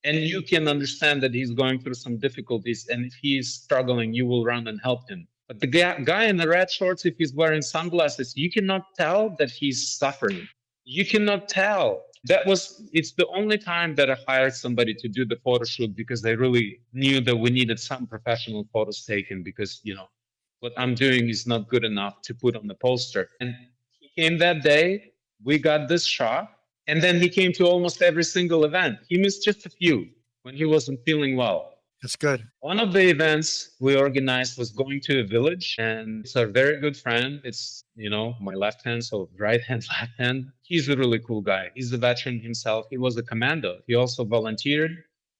And you can understand that he's going through some difficulties. And if he's struggling, you will run and help him. But the guy in the red shorts, if he's wearing sunglasses, you cannot tell that he's suffering. You cannot tell. It's the only time that I hired somebody to do the photo shoot, because I really knew that we needed some professional photos taken, because, what I'm doing is not good enough to put on the poster. And he came that day, we got this shot, and then he came to almost every single event. He missed just a few when he wasn't feeling well. That's good. One of the events we organized was going to a village, and it's a very good friend. It's, my left hand, so right hand, left hand. He's a really cool guy. He's a veteran himself. He was a commando. He also volunteered,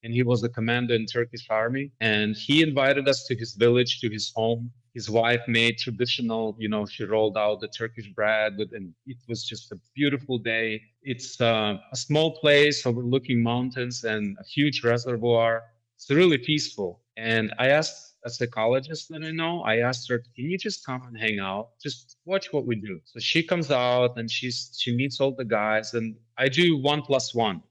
and he was a commando in Turkish army. And he invited us to his village, to his home. His wife made traditional, she rolled out the Turkish bread, and it was just a beautiful day. It's a small place overlooking mountains and a huge reservoir. It's really peaceful. And I asked a psychologist that I know, I asked her, can you just come and hang out? Just watch what we do. So she comes out and she meets all the guys, and I do 1+1.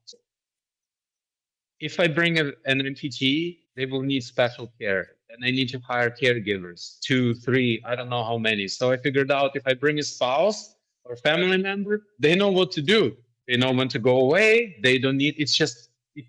If I bring an amputee, they will need special care. And I need to hire caregivers, 2, 3, I don't know how many. So I figured out if I bring a spouse or a family member, they know what to do. They know when to go away. They don't need, it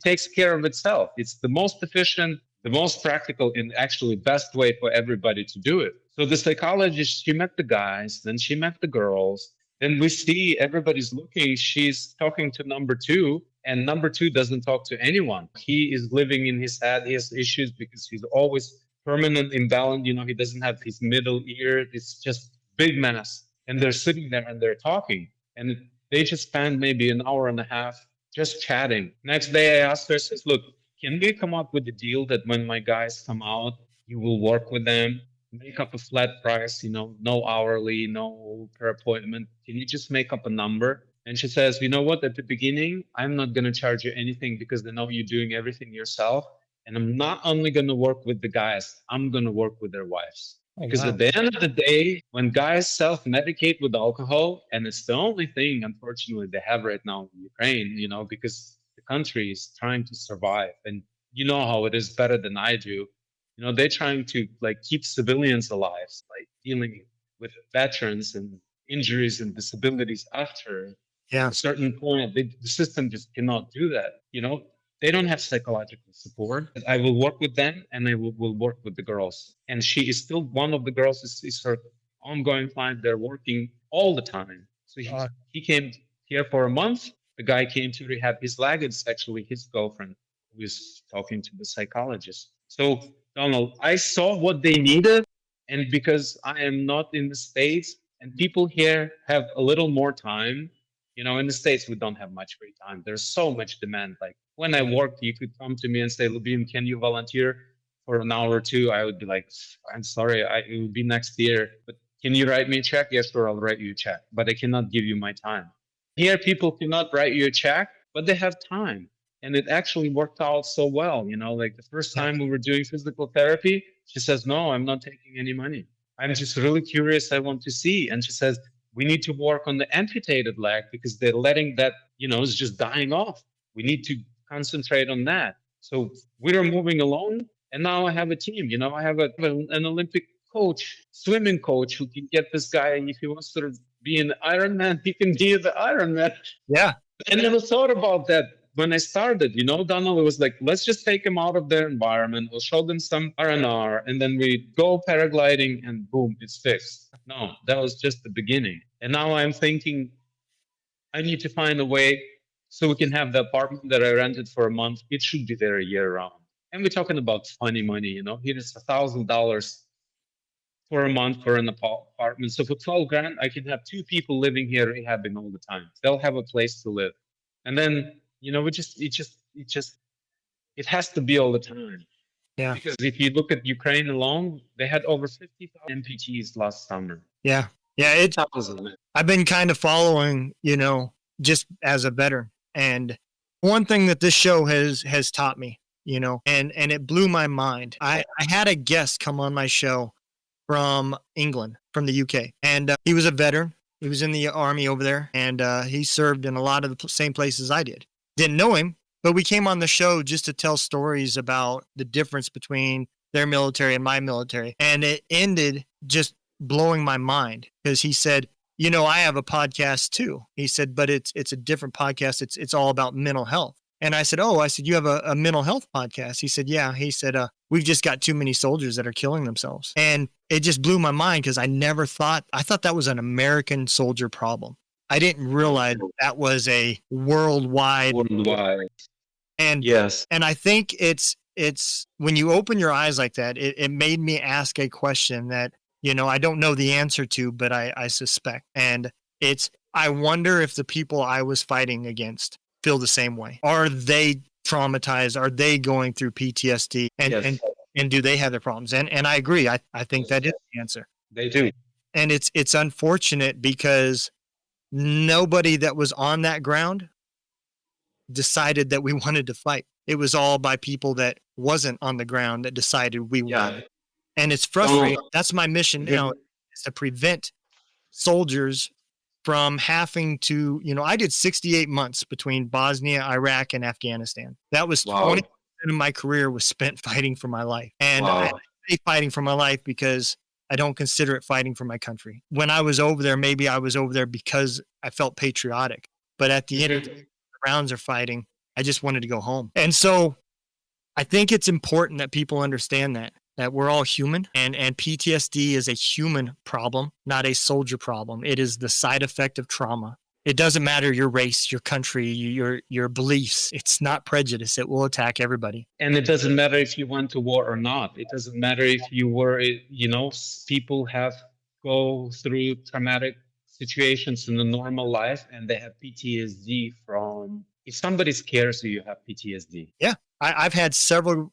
takes care of itself. It's the most efficient, the most practical, and actually best way for everybody to do it. So the psychologist, she met the guys, then she met the girls. Then we see everybody's looking. She's talking to number 2, and number 2 doesn't talk to anyone. He is living in his head. He has issues because he's always permanent imbalance. He doesn't have his middle ear. It's just big mess. And they're sitting there and they're talking. And they just spend maybe an hour and a half just chatting. Next day, I asked her, says, look, can we come up with a deal that when my guys come out, you will work with them, make up a flat price, no hourly, no per appointment. Can you just make up a number? And she says, you know what, at the beginning, I'm not going to charge you anything because I know you're doing everything yourself. And I'm not only going to work with the guys, I'm going to work with their wives. Because at the end of the day, when guys self-medicate with alcohol, and it's the only thing, unfortunately, they have right now in Ukraine, because the country is trying to survive. And you know how it is better than I do. They're trying to keep civilians alive, dealing with veterans and injuries and disabilities after a certain point. The system just cannot do that, They don't have psychological support. I will work with them, and I will work with the girls. And she is still one of the girls, is her ongoing client. They're working all the time. So he came here for a month. The guy came to rehab his leg. It's actually his girlfriend who is talking to the psychologist. So, Donald, I saw what they needed. And because I am not in the States and people here have a little more time, in the States, we don't have much free time. There's so much demand. When I worked, you could come to me and say, Lyubim, can you volunteer for an hour or two? I would be like, I'm sorry, it would be next year. But Can you write me a check? Yes, sir, I'll write you a check, but I cannot give you my time. Here, people cannot write you a check, but they have time. And it actually worked out so well. Like the first time we were doing physical therapy, she says, no, I'm not taking any money. I'm just really curious. I want to see. And she says, we need to work on the amputated leg because they're letting that, is just dying off. We need to concentrate on that. So we are moving along. And now I have a team. I have an Olympic coach, swimming coach, who can get this guy. And if he wants to be an Ironman, he can be the Ironman. Yeah. And I never thought about that when I started. Donald was like, let's just take them out of their environment. We'll show them some R&R, and then we go paragliding, and boom, it's fixed. No, that was just the beginning. And now I'm thinking, I need to find a way so we can have the apartment that I rented for a month. It should be there a year round. And we're talking about funny money. Here is $1,000 for a month for an apartment. So for 12 grand, I can have 2 people living here rehabbing all the time. They'll have a place to live. And then, it has to be all the time. Yeah. Because if you look at Ukraine alone, they had over 50,000 amputees last summer. Yeah. Yeah. I've been kind of following, just as a veteran. And one thing that this show has taught me, and it blew my mind. I had a guest come on my show from England, from the UK. And he was a veteran. He was in the army over there. And he served in a lot of the same places I did. Didn't know him, but we came on the show just to tell stories about the difference between their military and my military. And it ended just blowing my mind because he said, I have a podcast too. He said, but it's a different podcast. It's all about mental health. And I said, you have a mental health podcast? He said, yeah. He said, we've just got too many soldiers that are killing themselves. And it just blew my mind because I thought that was an American soldier problem. I didn't realize that was a worldwide. And yes. And I think it's when you open your eyes like that, it made me ask a question that, I don't know the answer to, but I suspect. And I wonder if the people I was fighting against feel the same way. Are they traumatized? Are they going through PTSD? And do they have their problems? And I agree. I think that is the answer. They do. And it's unfortunate because nobody that was on that ground decided that we wanted to fight. It was all by people that wasn't on the ground that decided we wanted. And it's frustrating. That's my mission now, is to prevent soldiers from having to, I did 68 months between Bosnia, Iraq, and Afghanistan. That was 20% of my career was spent fighting for my life. And I say fighting for my life because I don't consider it fighting for my country. When I was over there, maybe I was over there because I felt patriotic. But at the end of the rounds of fighting, I just wanted to go home. And so I think it's important that people understand that we're all human, and PTSD is a human problem, not a soldier problem. It is the side effect of trauma. It doesn't matter your race, your country, your beliefs. It's not prejudice. It will attack everybody. And it doesn't matter if you went to war or not. It doesn't matter if you were, people have go through traumatic situations in the normal life and they have PTSD from, if somebody scares you, you have PTSD. Yeah. I've had several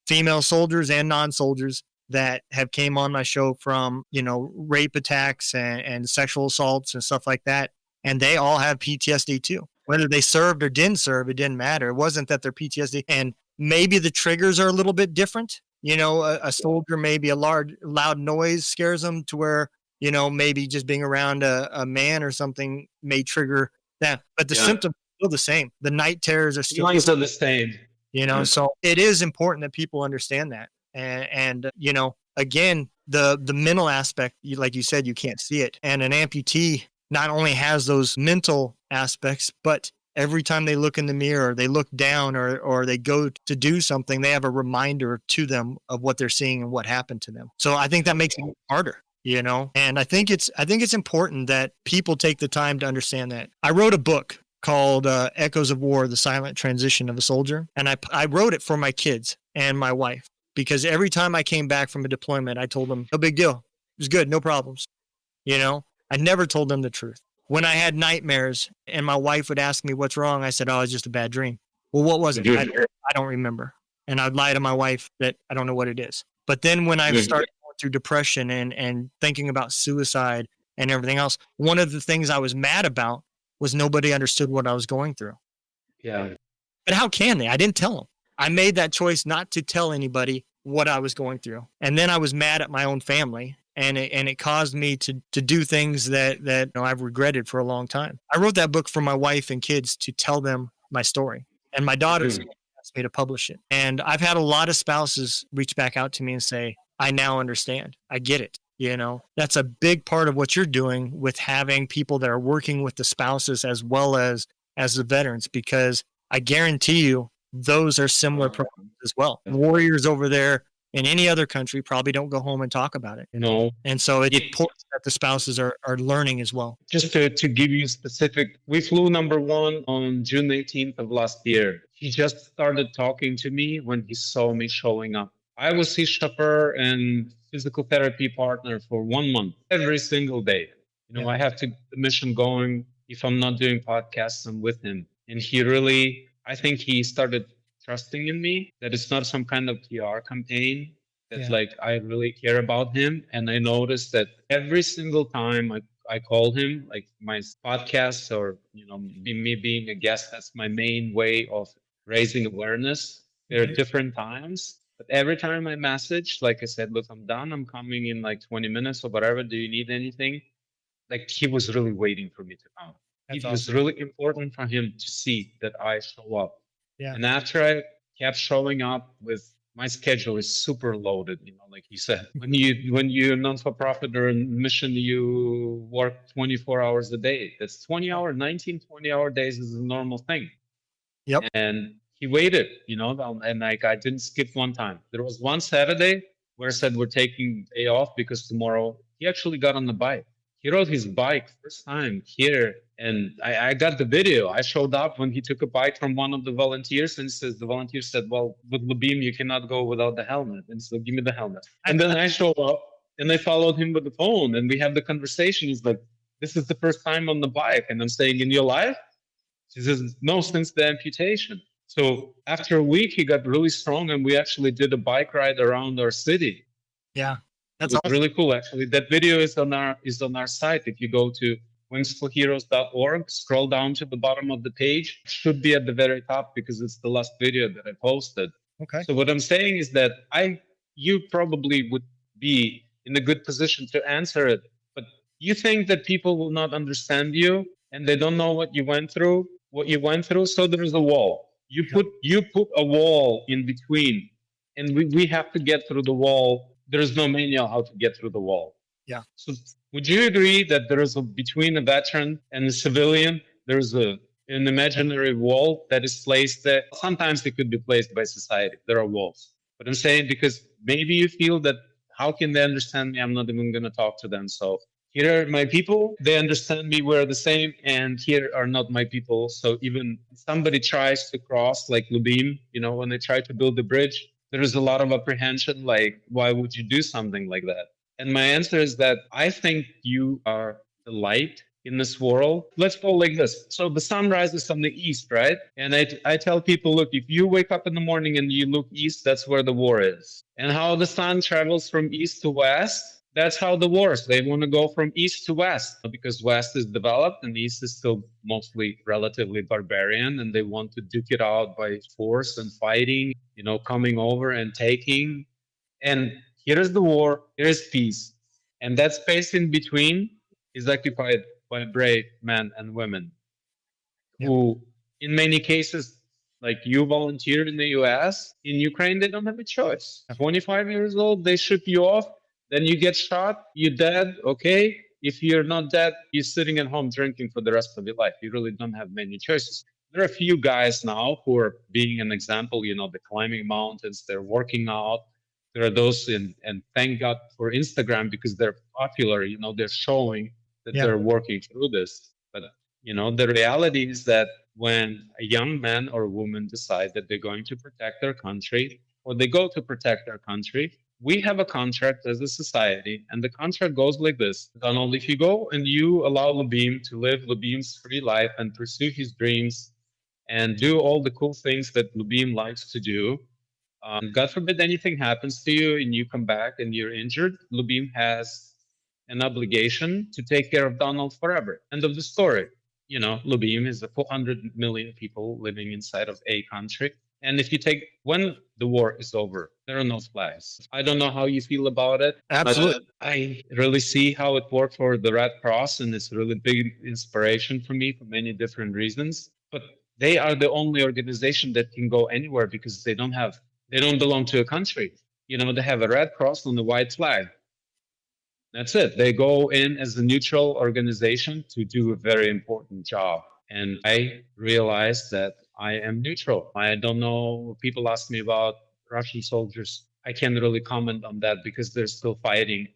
female soldiers and non-soldiers that have came on my show from, rape attacks and sexual assaults and stuff like that. And they all have PTSD too. Whether they served or didn't serve, it didn't matter. It wasn't that they're PTSD. And maybe the triggers are a little bit different. A soldier, maybe a loud noise scares them to where, maybe just being around a man or something may trigger that. But the symptoms are still the same. The night terrors are still the same. So it is important that people understand that. And again, the mental aspect, like you said, you can't see it. And an amputee not only has those mental aspects, but every time they look in the mirror, they look down or they go to do something, they have a reminder to them of what they're seeing and what happened to them. So I think that makes it harder. And I think it's important that people take the time to understand that. I wrote a book called Echoes of War, The Silent Transition of a Soldier. And I wrote it for my kids and my wife, because every time I came back from a deployment, I told them, no big deal. It was good. No problems. I never told them the truth. When I had nightmares and my wife would ask me what's wrong, I said, it's just a bad dream. Well, what was it? I don't remember. And I'd lie to my wife that I don't know what it is. But then when I started going through depression and thinking about suicide and everything else, one of the things I was mad about was nobody understood what I was going through. Yeah. But how can they? I didn't tell them. I made that choice not to tell anybody what I was going through. And then I was mad at my own family. And it caused me to do things that I've regretted for a long time. I wrote that book for my wife and kids to tell them my story. And my daughters asked me to publish it. And I've had a lot of spouses reach back out to me and say, I now understand. I get it. That's a big part of what you're doing with having people that are working with the spouses as well as the veterans, because I guarantee you those are similar problems as well. Warriors over there in any other country probably don't go home and talk about it. No. And so it's important that the spouses are learning as well. Just to give you specific, we flew number one on June 18th of last year. He just started talking to me when he saw me showing up. I was his chauffeur and physical therapy partner for 1 month, every single day. I have to keep the mission going. If I'm not doing podcasts, I'm with him. And I think he started trusting in me, that it's not some kind of PR campaign, that I really care about him. And I noticed that every single time I called him, like my podcasts or, me being a guest, that's my main way of raising awareness. There are different times, but every time I messaged, like I said, look, I'm done. I'm coming in like 20 minutes or whatever. Do you need anything? Like he was really waiting for me to come. It was really important for him to see that I show up. Yeah. And after I kept showing up with my schedule is super loaded, like he said, when you're non-for-profit or mission, you work 24 hours a day. That's 20-hour days is a normal thing. Yep. And he waited, and I didn't skip one time. There was one Saturday where I said, we're taking a day off because tomorrow he actually got on the bike. He rode his bike first time here, and I got the video. I showed up when he took a bike from one of the volunteers, and the volunteer said, well, with Lyubim, you cannot go without the helmet. And so give me the helmet. And then I show up, and I followed him with the phone, and we have the conversation. He's like, this is the first time on the bike. And I'm saying, in your life? He says, no, since the amputation. So after a week, he got really strong, and we actually did a bike ride around our city. Yeah. That's awesome. Really cool, actually. That video is on our site. If you go to wingsforheroes.org, scroll down to the bottom of the page, it should be at the very top because it's the last video that I posted. Okay. So what I'm saying is that you probably would be in a good position to answer it, but you think that people will not understand you and they don't know what you went through. So there's a wall. You put a wall in between, and we have to get through the wall. There is no manual how to get through the wall. Yeah. So would you agree that there is between a veteran and a civilian, there's an imaginary wall that is placed there? Sometimes it could be placed by society. There are walls. But I'm saying because maybe you feel that how can they understand me? I'm not even going to talk to them. So here are my people. They understand me. We're the same. And here are not my people. So even somebody tries to cross like Lyubim, when they try to build a bridge, there is a lot of apprehension, like, why would you do something like that? And my answer is that I think you are the light in this world. Let's go like this. So the sun rises from the east, right? And I tell people, look, if you wake up in the morning and you look east, that's where the war is. And how the sun travels from east to west, that's how the wars. They want to go from east to west because west is developed and east is still mostly relatively barbarian, and they want to duke it out by force and fighting, coming over and taking. And here is the war, here is peace. And that space in between is occupied by brave men and women who, in many cases, like you volunteered in the US, in Ukraine, they don't have a choice. 25 years old, they ship you off. Then you get shot, you're dead, okay? If you're not dead, you're sitting at home drinking for the rest of your life. You really don't have many choices. There are a few guys now who are being an example, they're climbing mountains, they're working out. There are those and thank God for Instagram because they're popular, they're showing that they're working through this. But, the reality is that when a young man or woman decide that they're going to protect their country or they go to protect their country, we have a contract as a society, and the contract goes like this. Donald, if you go and you allow Lyubim to live Lyubim's free life and pursue his dreams and do all the cool things that Lyubim likes to do, God forbid anything happens to you and you come back and you're injured, Lyubim has an obligation to take care of Donald forever. End of the story. You know, Lyubim is the 400 million people living inside of a country. And if you take, when the war is over, there are no flags. I don't know how you feel about it. Absolutely. But I really see how it worked for the Red Cross, and it's really big inspiration for me for many different reasons. But they are the only organization that can go anywhere because they don't belong to a country. You know, they have a red cross on the white flag. That's it. They go in as a neutral organization to do a very important job. And I realized that I am neutral. I don't know. People ask me about Russian soldiers. I can't really comment on that because they're still fighting.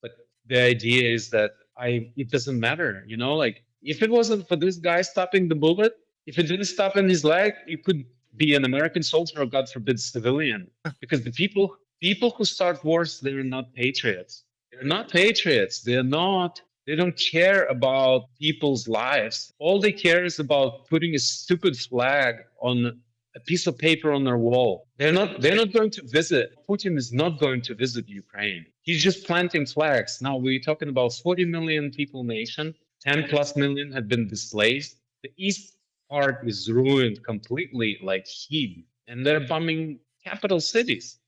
But the idea is that it doesn't matter, you know, like if it wasn't for this guy stopping the bullet, if it didn't stop in his leg, it could be an American soldier or God forbid civilian. Because the people who start wars, they're not patriots. They're not patriots. They don't care about people's lives. All they care is about putting a stupid flag on a piece of paper on their wall. They're not going to visit. Putin is not going to visit Ukraine. He's just planting flags. Now we're talking about 40 million people nation, 10 plus million have been displaced. The east part is ruined completely like heat, and they're bombing capital cities.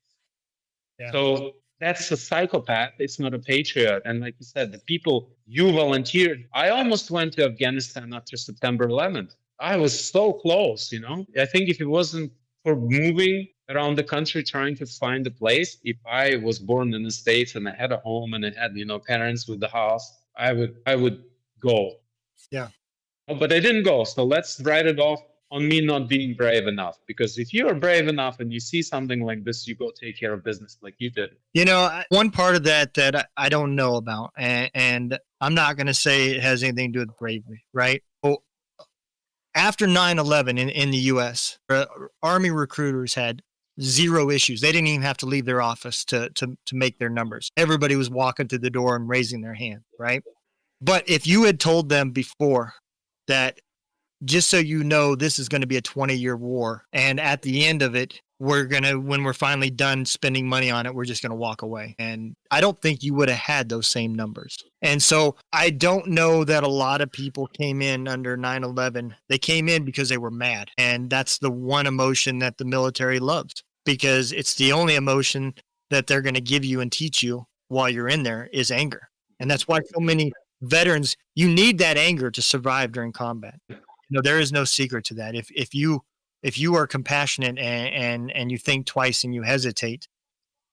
Yeah. So that's a psychopath. It's not a patriot. And like you said, the people you volunteered, I almost went to Afghanistan after September 11th. I was so close, you know. I think if it wasn't for moving around the country trying to find a place, if I was born in the States and I had a home and I had, you know, parents with the house, I would go. Yeah. But I didn't go. So let's write it off on me not being brave enough. Because if you are brave enough and you see something like this, you go take care of business like you did. You know, one part of that I don't know about, and I'm not going to say it has anything to do with bravery, right? Well, after 9/11 in the U.S., Army recruiters had zero issues. They didn't even have to leave their office to make their numbers. Everybody was walking through the door and raising their hand, right? But if you had told them before that, just so you know, this is going to be a 20-year war, and at the end of it, when we're finally done spending money on it, we're just going to walk away. And I don't think you would have had those same numbers. And so I don't know that a lot of people came in under 9/11. They came in because they were mad. And that's the one emotion that the military loves, because it's the only emotion that they're going to give you and teach you while you're in there is anger. And that's why so many veterans, you need that anger to survive during combat. You know, there is no secret to that. If you are compassionate and you think twice and you hesitate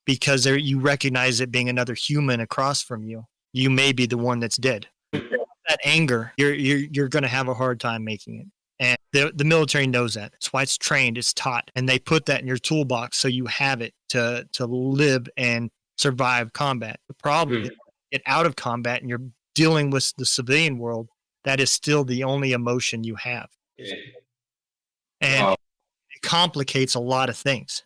because you recognize it being another human across from you, you may be the one that's dead. That anger, you're going to have a hard time making it. And the military knows that. That's why it's trained, it's taught, and they put that in your toolbox so you have it to live and survive combat. The problem is, get out of combat and you're dealing with the civilian world. That is still the only emotion you have. And it complicates a lot of things.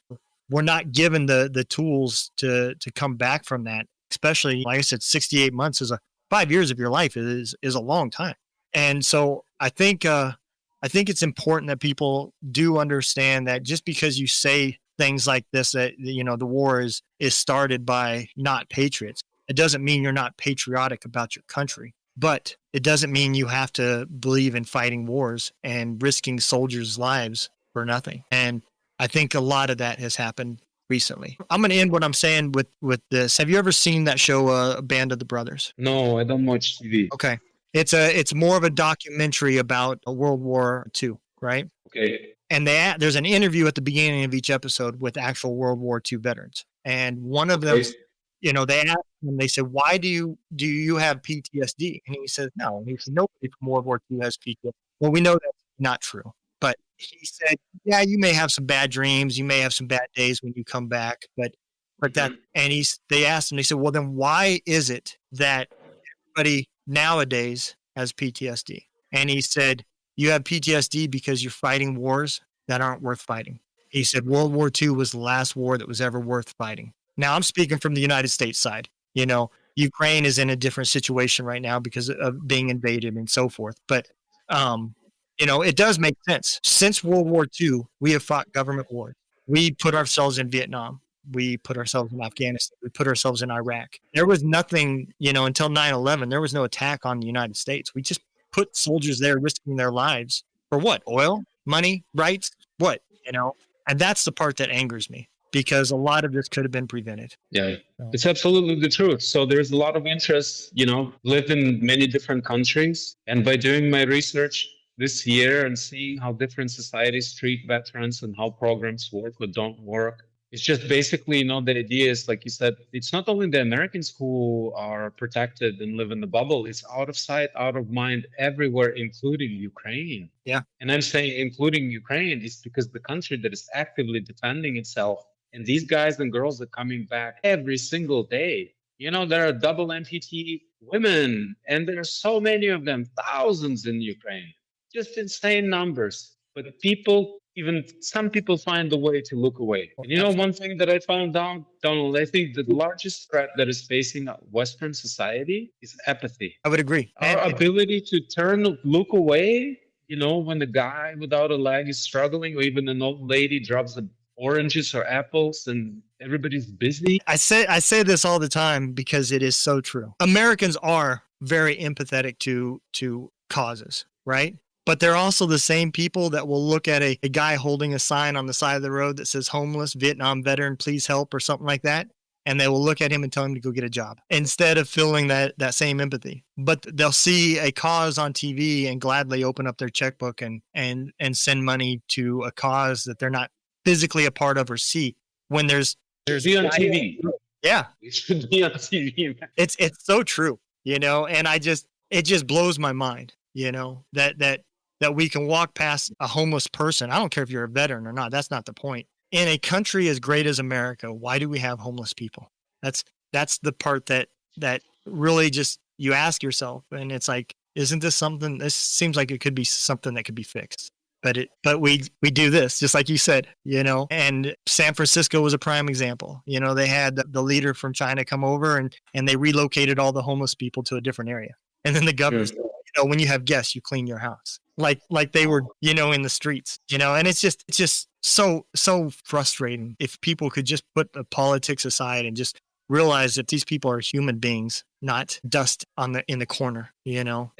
We're not given the tools to come back from that, especially, like I said, 68 months 5 years of your life is a long time. And so I think it's important that people do understand that just because you say things like this, that, you know, the war is started by not patriots, it doesn't mean you're not patriotic about your country. But it doesn't mean you have to believe in fighting wars and risking soldiers' lives for nothing. And I think a lot of that has happened recently. I'm going to end what I'm saying with this. Have you ever seen that show, Band of the Brothers? No, I don't watch TV. Okay. It's more of a documentary about World War II, right? Okay. And there's an interview at the beginning of each episode with actual World War II veterans. And one of them, you know, they asked him, they said, why do you have PTSD? And he says, no. And he said, nobody from World War II has PTSD. Well, we know that's not true. But he said, yeah, you may have some bad dreams. You may have some bad days when you come back. But that, and they asked him, they said, well, then why is it that everybody nowadays has PTSD? And he said, you have PTSD because you're fighting wars that aren't worth fighting. He said, World War II was the last war that was ever worth fighting. Now, I'm speaking from the United States side. You know, Ukraine is in a different situation right now because of being invaded and so forth. But, you know, it does make sense. Since World War II, we have fought government wars. We put ourselves in Vietnam. We put ourselves in Afghanistan. We put ourselves in Iraq. There was nothing, until 9/11, there was no attack on the United States. We just put soldiers there risking their lives for what? Oil, money, rights, what? And that's the part that angers me because a lot of this could have been prevented. Yeah, So, it's absolutely the truth. So there's a lot of interest, live in many different countries. And by doing my research this year and seeing how different societies treat veterans and how programs work or don't work, it's just basically, the idea is, like you said, it's not only the Americans who are protected and live in the bubble, it's out of sight, out of mind everywhere, including Ukraine. yeah. And I'm saying including Ukraine is because the country that is actively defending itself, and these guys and girls are coming back every single day. There are double amputee women, and there are so many of them, thousands in Ukraine. Just insane numbers. But even some people find a way to look away. And one thing that I found out, Donald, I think the largest threat that is facing Western society is apathy. I would agree. Our ability to look away, when the guy without a leg is struggling, or even an old lady drops the oranges or apples and everybody's busy. I say this all the time because it is so true. Americans are very empathetic to causes, right? But they're also the same people that will look at a guy holding a sign on the side of the road that says homeless, Vietnam veteran, please help, or something like that. And they will look at him and tell him to go get a job instead of feeling that same empathy. But they'll see a cause on TV and gladly open up their checkbook and send money to a cause that they're not physically a part of or see when there's be on TV. Yeah. It should be on TV. It's so true, and it just blows my mind, that we can walk past a homeless person. I don't care if you're a veteran or not. That's not the point. In a country as great as America, why do we have homeless people? That's the part that really just you ask yourself, and it's like, isn't this something? This seems like it could be something that could be fixed. But we do this, just like you said, and San Francisco was a prime example. They had the leader from China come over and they relocated all the homeless people to a different area. And then the governor said, when you have guests, you clean your house. Like they were, in the streets, and it's just so frustrating. If people could just put the politics aside and just realize that these people are human beings, not dust in the corner,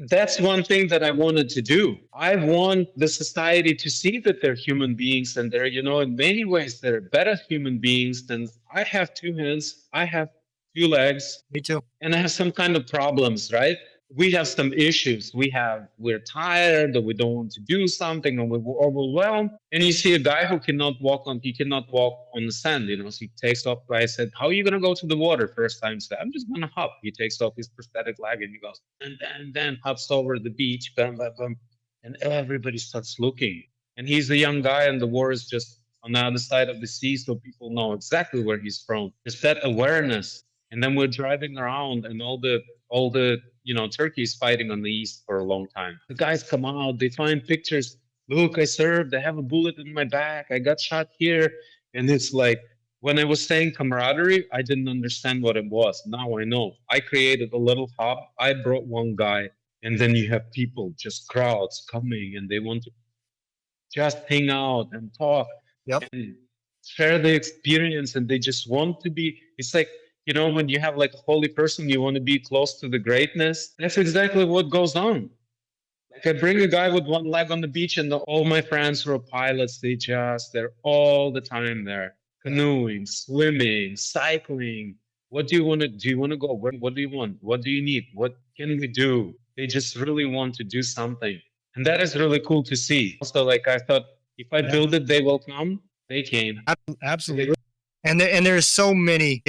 That's one thing that I wanted to do. I want the society to see that they're human beings and they're, in many ways, they're better human beings than I have two hands, I have two legs. Me too. And I have some kind of problems, right? We have some issues. We're tired, or we don't want to do something, or we're overwhelmed. And you see a guy who cannot walk on the sand, so he takes off. I said, how are you going to go to the water first time? He said, I'm just going to hop. He takes off his prosthetic leg and he goes, and then hops over the beach, bam, bam, bam. And everybody starts looking. And he's a young guy and the war is just on the other side of the sea. So people know exactly where he's from. Just that awareness. And then we're driving around and all the Turkey is fighting on the east for a long time. The guys come out, they find pictures. Look, I served, I have a bullet in my back, I got shot here. And it's like, when I was saying camaraderie, I didn't understand what it was. Now I know. I created a little hub. I brought one guy, and then you have people, just crowds coming, and they want to just hang out and talk. Yep. And share the experience, and they just want to be, it's like, when you have like a holy person, you want to be close to the greatness. That's exactly what goes on. Like I bring a guy with one leg on the beach and all my friends who are pilots, they're all the time there. Canoeing, swimming, cycling. What do you want to do? You want to go? What do you want? What do you need? What can we do? They just really want to do something. And that is really cool to see. Also, like I thought, if I build it, they will come. They came. Absolutely. And there's so many,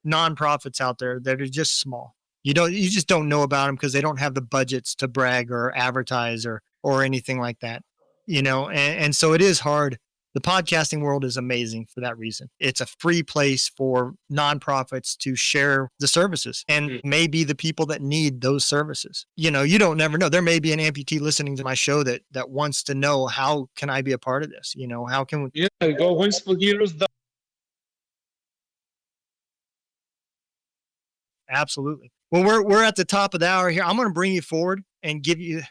nonprofits out there that are just small. You just don't know about them because they don't have the budgets to brag or advertise or anything like that, and so it is hard. The podcasting world is amazing for that reason. It's a free place for nonprofits to share the services and maybe the people that need those services. You don't never know. There may be an amputee listening to my show that wants to know, how can I be a part of this? How can we? Yeah, go Wings for Heroes. Absolutely. Well, we're at the top of the hour here. I'm going to bring you forward and give you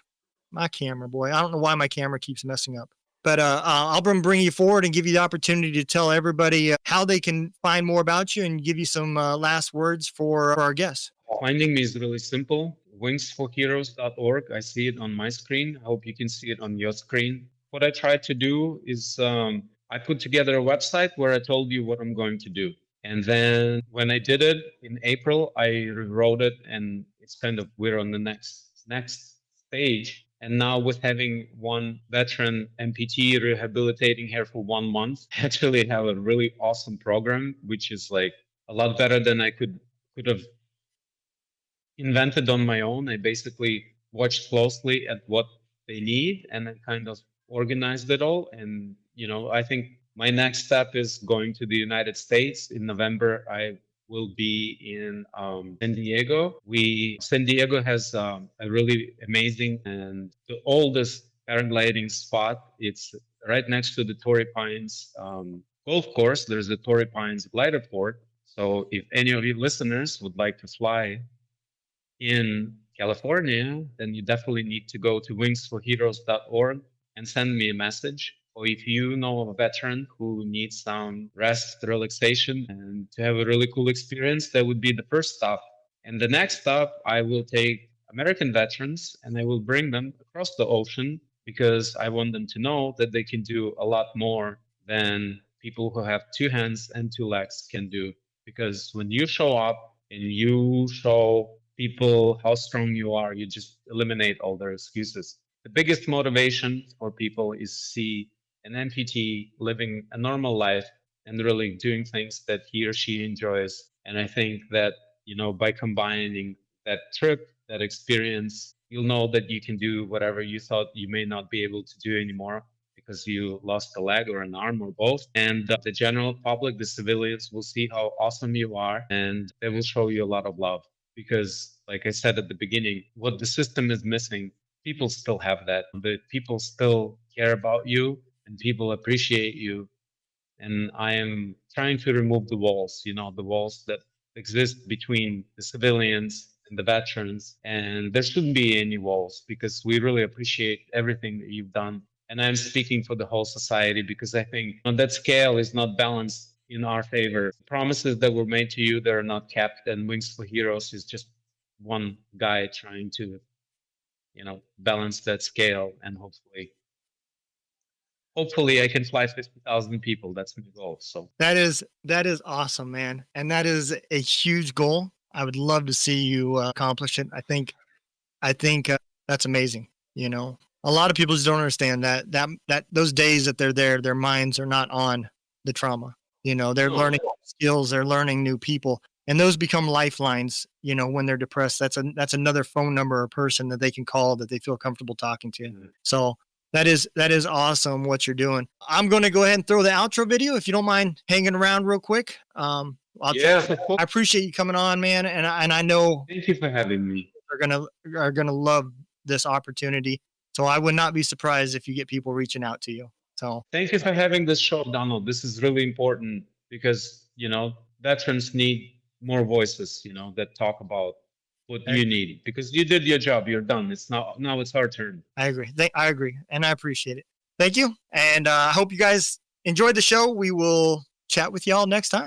my camera, boy. I don't know why my camera keeps messing up, But I'll bring you forward and give you the opportunity to tell everybody how they can find more about you and give you some last words for our guests. Finding me is really simple. wingsforheroes.org. I see it on my screen. I hope you can see it on your screen. What I try to do is I put together a website where I told you what I'm going to do. And then when I did it in April, I rewrote it, and it's kind of we're on the next stage. And now with having one veteran amputee rehabilitating here for 1 month, I actually have a really awesome program, which is like a lot better than I could have invented on my own. I basically watched closely at what they need and then kind of organized it all. And, I think my next step is going to the United States. In November, I will be in San Diego. San Diego has a really amazing and the oldest paragliding spot. It's right next to the Torrey Pines golf course. There's the Torrey Pines glider port. So if any of you listeners would like to fly in California, then you definitely need to go to wingsforheroes.org and send me a message. Or if you know of a veteran who needs some rest, relaxation, and to have a really cool experience, that would be the first stop. And the next stop, I will take American veterans and I will bring them across the ocean because I want them to know that they can do a lot more than people who have 2 hands and 2 legs can do. Because when you show up and you show people how strong you are, you just eliminate all their excuses. The biggest motivation for people is see an amputee living a normal life and really doing things that he or she enjoys. And I think that, by combining that trip, that experience, you'll know that you can do whatever you thought you may not be able to do anymore because you lost a leg or an arm or both. And the general public, the civilians, will see how awesome you are, and they will show you a lot of love. Because, like I said at the beginning, what the system is missing, people still have that. The people still care about you and people appreciate you. And I am trying to remove the walls, the walls that exist between the civilians and the veterans. And there shouldn't be any walls because we really appreciate everything that you've done. And I'm speaking for the whole society because I think that scale is not balanced in our favor. Promises that were made to you that are not kept, and Wings for Heroes is just one guy trying to, balance that scale, and hopefully I can fly 50,000 people. That's my goal. So that is awesome, man. And that is a huge goal. I would love to see you accomplish it. I think that's amazing. A lot of people just don't understand that those days that they're there, their minds are not on the trauma. They're learning skills, they're learning new people, and those become lifelines. When they're depressed, that's another phone number or person that they can call that they feel comfortable talking to. Mm-hmm. So that is awesome what you're doing. I'm going to go ahead and throw the outro video if you don't mind hanging around real quick. I appreciate you coming on, man, and I know. Thank you for having me. Are gonna love this opportunity. So I would not be surprised if you get people reaching out to you. So thank you for having this show, Donald. This is really important because, veterans need more voices, that talk about what you need, because you did your job. You're done. Now it's our turn. I agree. I agree. And I appreciate it. Thank you. And I hope you guys enjoyed the show. We will chat with y'all next time.